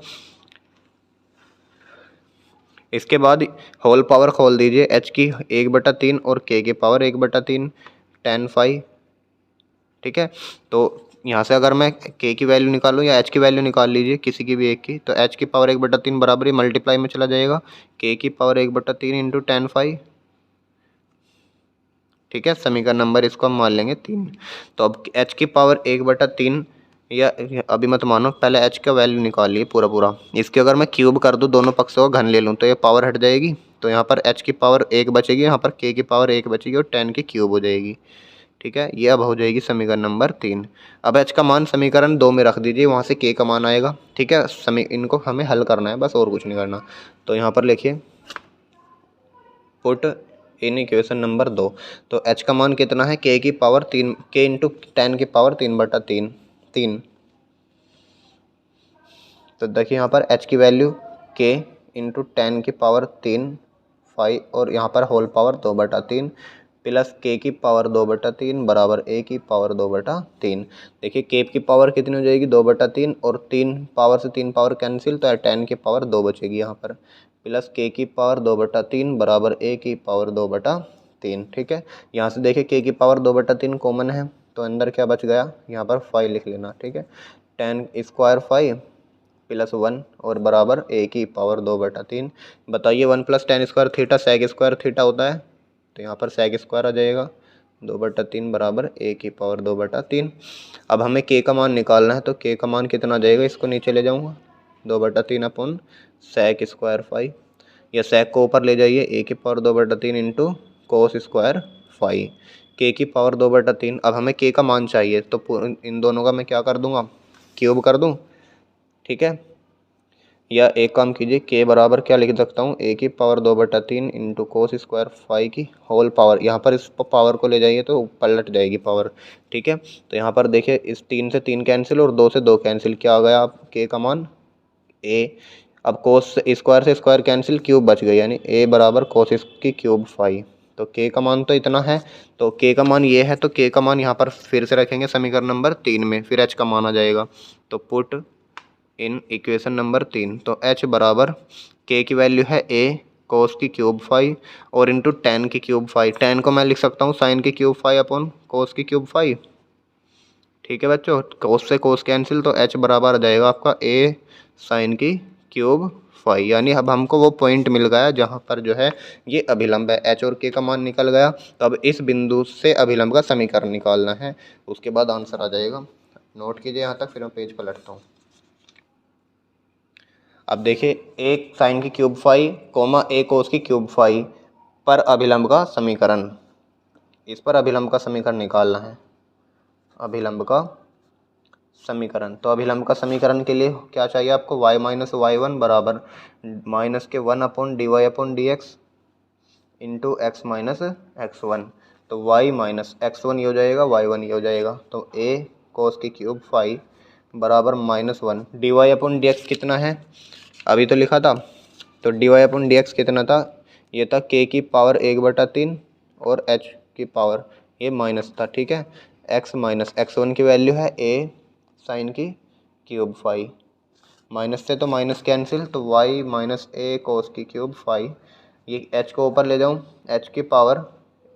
इसके बाद होल पावर खोल दीजिए, h की 1/3 और k की पावर 1/3 tan फाई। ठीक है, तो यहाँ से अगर मैं k की वैल्यू निकालूँ या h की वैल्यू निकाल लीजिए किसी की भी एक की, तो h की पावर 1/3 बराबर ही मल्टीप्लाई में चला जाएगा k की पावर 1/3 इंटू tan फाई। ठीक है, समीकरण नंबर इसको हम मान लेंगे 3। तो अब h की पावर 1/3, या अभी मत मानो, पहले h का वैल्यू निकालिए पूरा। इसके अगर मैं क्यूब कर दूँ, दोनों पक्षों का घन ले लूँ, तो ये पावर हट जाएगी, तो यहाँ पर h की पावर 1 बचेगी, यहाँ पर k की पावर 1 बचेगी, और tan की क्यूब हो जाएगी। ठीक है, ये अब हो जाएगी समीकरण नंबर 3। अब h का मान समीकरण 2 में रख दीजिए, वहाँ से k का मान आएगा। ठीक है, इनको हमें हल करना है बस, और कुछ नहीं करना। तो यहाँ पर लिखिए पुट इन इक्वेशन नंबर 2। तो h का मान कितना है, k की पावर 3, k इंटू tan की पावर 3/3। तो देखिए यहाँ पर h की वैल्यू k इंटू tan की पावर 3 फाई, और यहाँ पर होल पावर 2/3 प्लस k की पावर 2/3 बराबर a की पावर 2/3। देखिए k की पावर कितनी हो जाएगी, 2/3, और 3 पावर से 3 पावर कैंसिल, तो tan की पावर 2 बचेगी यहाँ पर, प्लस k की पावर 2/3 बराबर a की पावर 2/3। ठीक है, यहाँ से देखिए k की पावर 2/3 कॉमन है, तो अंदर क्या बच गया, यहाँ पर फाई लिख लेना। ठीक है, tan स्क्वायर फाई प्लस 1 और बराबर a की पावर 2/3। बताइए 1 plus tan square theta sec square theta होता है, तो यहाँ पर सेक स्क्वायर आ जाएगा, 2/3 बराबर a की पावर 2/3। अब हमें k का मान निकालना है, तो k का मान कितना आ जाएगा, इसको नीचे ले जाऊँगा, 2/3 अपन सेक स्क्वायर फाई, या सेक को ऊपर ले जाइए, a की power 2/3 into cos square phi, k की पावर 2/3। अब हमें k का मान चाहिए, तो इन दोनों का मैं क्या कर दूंगा, क्यूब कर दूं। ठीक है, या एक काम कीजिए, k बराबर क्या लिख सकता हूँ, a की power 2/3 into cos square phi की होल पावर, यहाँ पर इस पावर को ले जाइए तो पलट जाएगी पावर। ठीक है, तो यहाँ पर देखिए इस 3 से 3 कैंसिल और 2 से 2 कैंसिल, क्या आ गया आप k का मान, a अब कोस स्क्वायर से स्क्वायर कैंसिल, क्यूब बच गई, यानी ए बराबर कोस की क्यूब फाई। तो के का मान तो इतना है, तो के का मान ये है, तो के का मान यहाँ पर फिर से रखेंगे समीकरण नंबर 3 में, फिर एच का मान आ जाएगा। तो पुट इन इक्वेशन नंबर 3, तो एच बराबर के की वैल्यू है ए कोस की क्यूब फाई और इंटू टेन की क्यूब फाई। टेन को मैं लिख सकता हूँ साइन की क्यूब फाई अपॉन कोस की क्यूब फाई। ठीक है बच्चों, कोस से कोस कैंसिल, तो एच बराबर आ जाएगा आपका ए साइन की क्यूब फाई। यानी अब हमको वो पॉइंट मिल गया जहाँ पर जो है ये अभिलंब है, एच और के का मान निकल गया। तो अब इस बिंदु से अभिलंब का समीकरण निकालना है, उसके बाद आंसर आ जाएगा। नोट कीजिए यहाँ तक, फिर मैं पेज पलटता हूँ। अब देखिए, एक साइन की क्यूब फाई कोमा ए कोस की क्यूब फाई पर अभिलंब का समीकरण, इस पर अभिलंब का समीकरण निकालना है। अभिलंब का समीकरण, तो अभिलंब का समीकरण के लिए क्या चाहिए आपको, y माइनस वाई वन बराबर माइनस के 1 upon d y upon d x into x minus x one. तो y माइनस एक्स वन ये हो जाएगा, y वन ये हो जाएगा। तो a कोस की क्यूब फाई बराबर -1 d y upon d x कितना है, अभी तो लिखा था। तो d y upon d x कितना था, ये था k की पावर 1/3 और h की पावर ये माइनस था। ठीक है, x माइनस एक्स वन की वैल्यू है a साइन की क्यूब फाई, माइनस से तो माइनस कैंसिल, तो y माइनस ए कोस की क्यूब फाई। ये h को ऊपर ले जाऊँ, h की पावर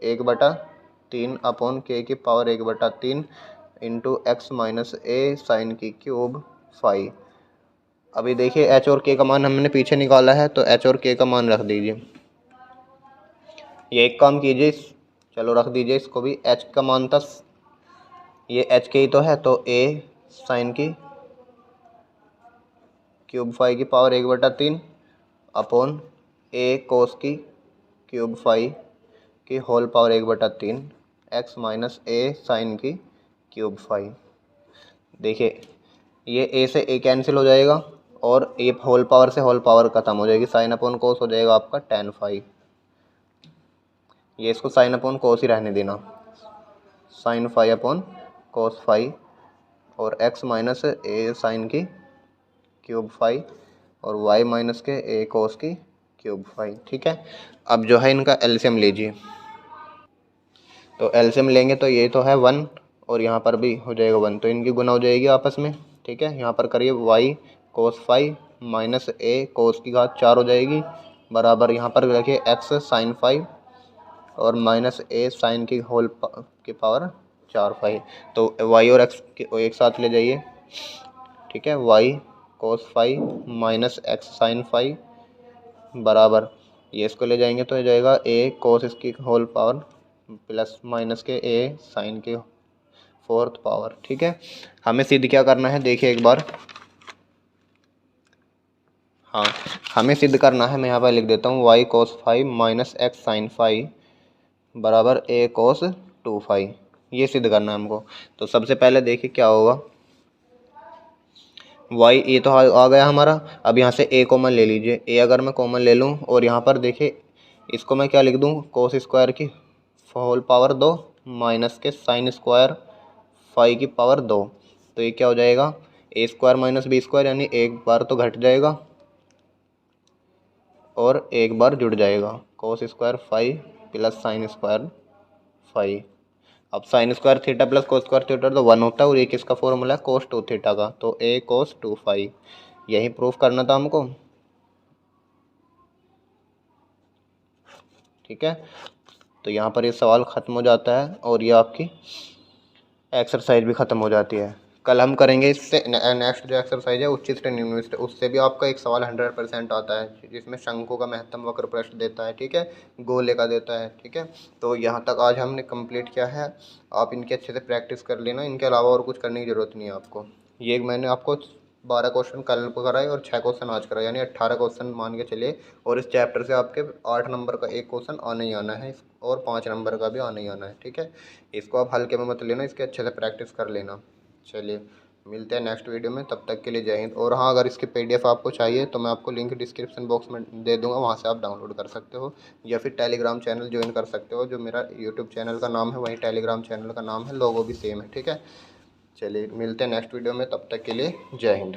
1/3 अपॉन k की power 1/3 into x minus a sine की क्यूब फाई। अभी देखिए h और k का मान हमने पीछे निकाला है, तो h और k का मान रख दीजिए। ये एक काम कीजिए, चलो रख दीजिए इसको भी। h का मान था, ये h के ही तो है, तो a साइन की क्यूब फाई की पावर 1/3 अपॉन a कोस की क्यूब फाई की whole power 1/3 x minus a sine की क्यूब फाई। देखिए ये a से a कैंसिल हो जाएगा और a होल पावर से होल पावर खत्म हो जाएगी, साइन अपॉन कोस हो जाएगा आपका टेन फाई। ये इसको साइन अपॉन कोस ही रहने देना, sine phi upon cos phi और x माइनस ए साइन की क्यूब फाई और y माइनस के ए कोस की क्यूब फाई। ठीक है, अब जो है इनका एलसीएम लीजिए। तो एलसीएम लेंगे तो ये तो है 1 और यहाँ पर भी हो जाएगा 1, तो इनकी गुना हो जाएगी आपस में। ठीक है, यहाँ पर करिए y कोस फाई माइनस ए कोस की घात 4 हो जाएगी बराबर, यहाँ पर रखिए x साइन फाई और माइनस ए साइन की होल की पावर 4 फाई। तो y और x एक साथ ले जाइए। ठीक है, y cos phi minus x sign phi बराबर, ये इसको ले जाएंगे तो हो जाएगा a कोस इसकी होल पावर प्लस माइनस के a साइन के फोर्थ पावर। ठीक है, हमें सिद्ध क्या करना है, देखिए एक बार। हाँ, हमें सिद्ध करना है, मैं यहाँ पर लिख देता हूँ y cos phi minus x sign phi बराबर a कोस 2 फाई, ये सिद्ध करना है हमको। तो सबसे पहले देखिए क्या होगा, y ये तो आ गया हमारा। अब यहाँ से a कॉमन ले लीजिए, a अगर मैं कॉमन ले लूँ और यहाँ पर देखिए इसको मैं क्या लिख दूँ, कोस स्क्वायर की होल पावर 2 माइनस के साइन स्क्वायर फाई की पावर 2। तो ये क्या हो जाएगा, a square minus b square, यानी एक बार तो घट जाएगा और एक बार जुड़ जाएगा, cos square phi plus sine square phi. अब sine square theta plus cos square theta तो 1 होता है और ये किसका फॉर्मूला है, कोस 2 थीटा का, तो a कोस 2 फाई। यही प्रूफ करना था हमको। ठीक है, तो यहाँ पर ये सवाल ख़त्म हो जाता है और ये आपकी एक्सरसाइज भी ख़त्म हो जाती है। कल हम करेंगे इससे नेक्स्ट जो एक्सरसाइज है उच्चतम निम्नलिखित, उससे भी आपका एक सवाल 100% आता है जिसमें शंकु का महत्तम वक्र प्रश्न देता है। ठीक है, गोले का देता है। ठीक है, तो यहाँ तक आज हमने कंप्लीट किया है, आप इनकी अच्छे से प्रैक्टिस कर लेना, इनके अलावा और कुछ करने की ज़रूरत नहीं है आपको। ये मैंने आपको 12 क्वेश्चन कल कराए और 6 क्वेश्चन आज कराए, यानी 18 क्वेश्चन मान के चलिए। और इस चैप्टर से आपके 8 नंबर का एक क्वेश्चन आना ही आना है और 5 नंबर का भी आना ही आना है। ठीक है, इसको आप हल्के में मत लेना, इसके अच्छे से प्रैक्टिस कर लेना। चलिए मिलते हैं नेक्स्ट वीडियो में, तब तक के लिए जय हिंद। और हाँ, अगर इसकी PDF आपको चाहिए तो मैं आपको लिंक डिस्क्रिप्शन बॉक्स में दे दूँगा, वहाँ से आप डाउनलोड कर सकते हो या फिर टेलीग्राम चैनल ज्वाइन कर सकते हो। जो मेरा यूट्यूब चैनल का नाम है वही टेलीग्राम चैनल का नाम है, लोगो भी सेम है। ठीक है, चलिए मिलते हैं नेक्स्ट वीडियो में, तब तक के लिए जय हिंद।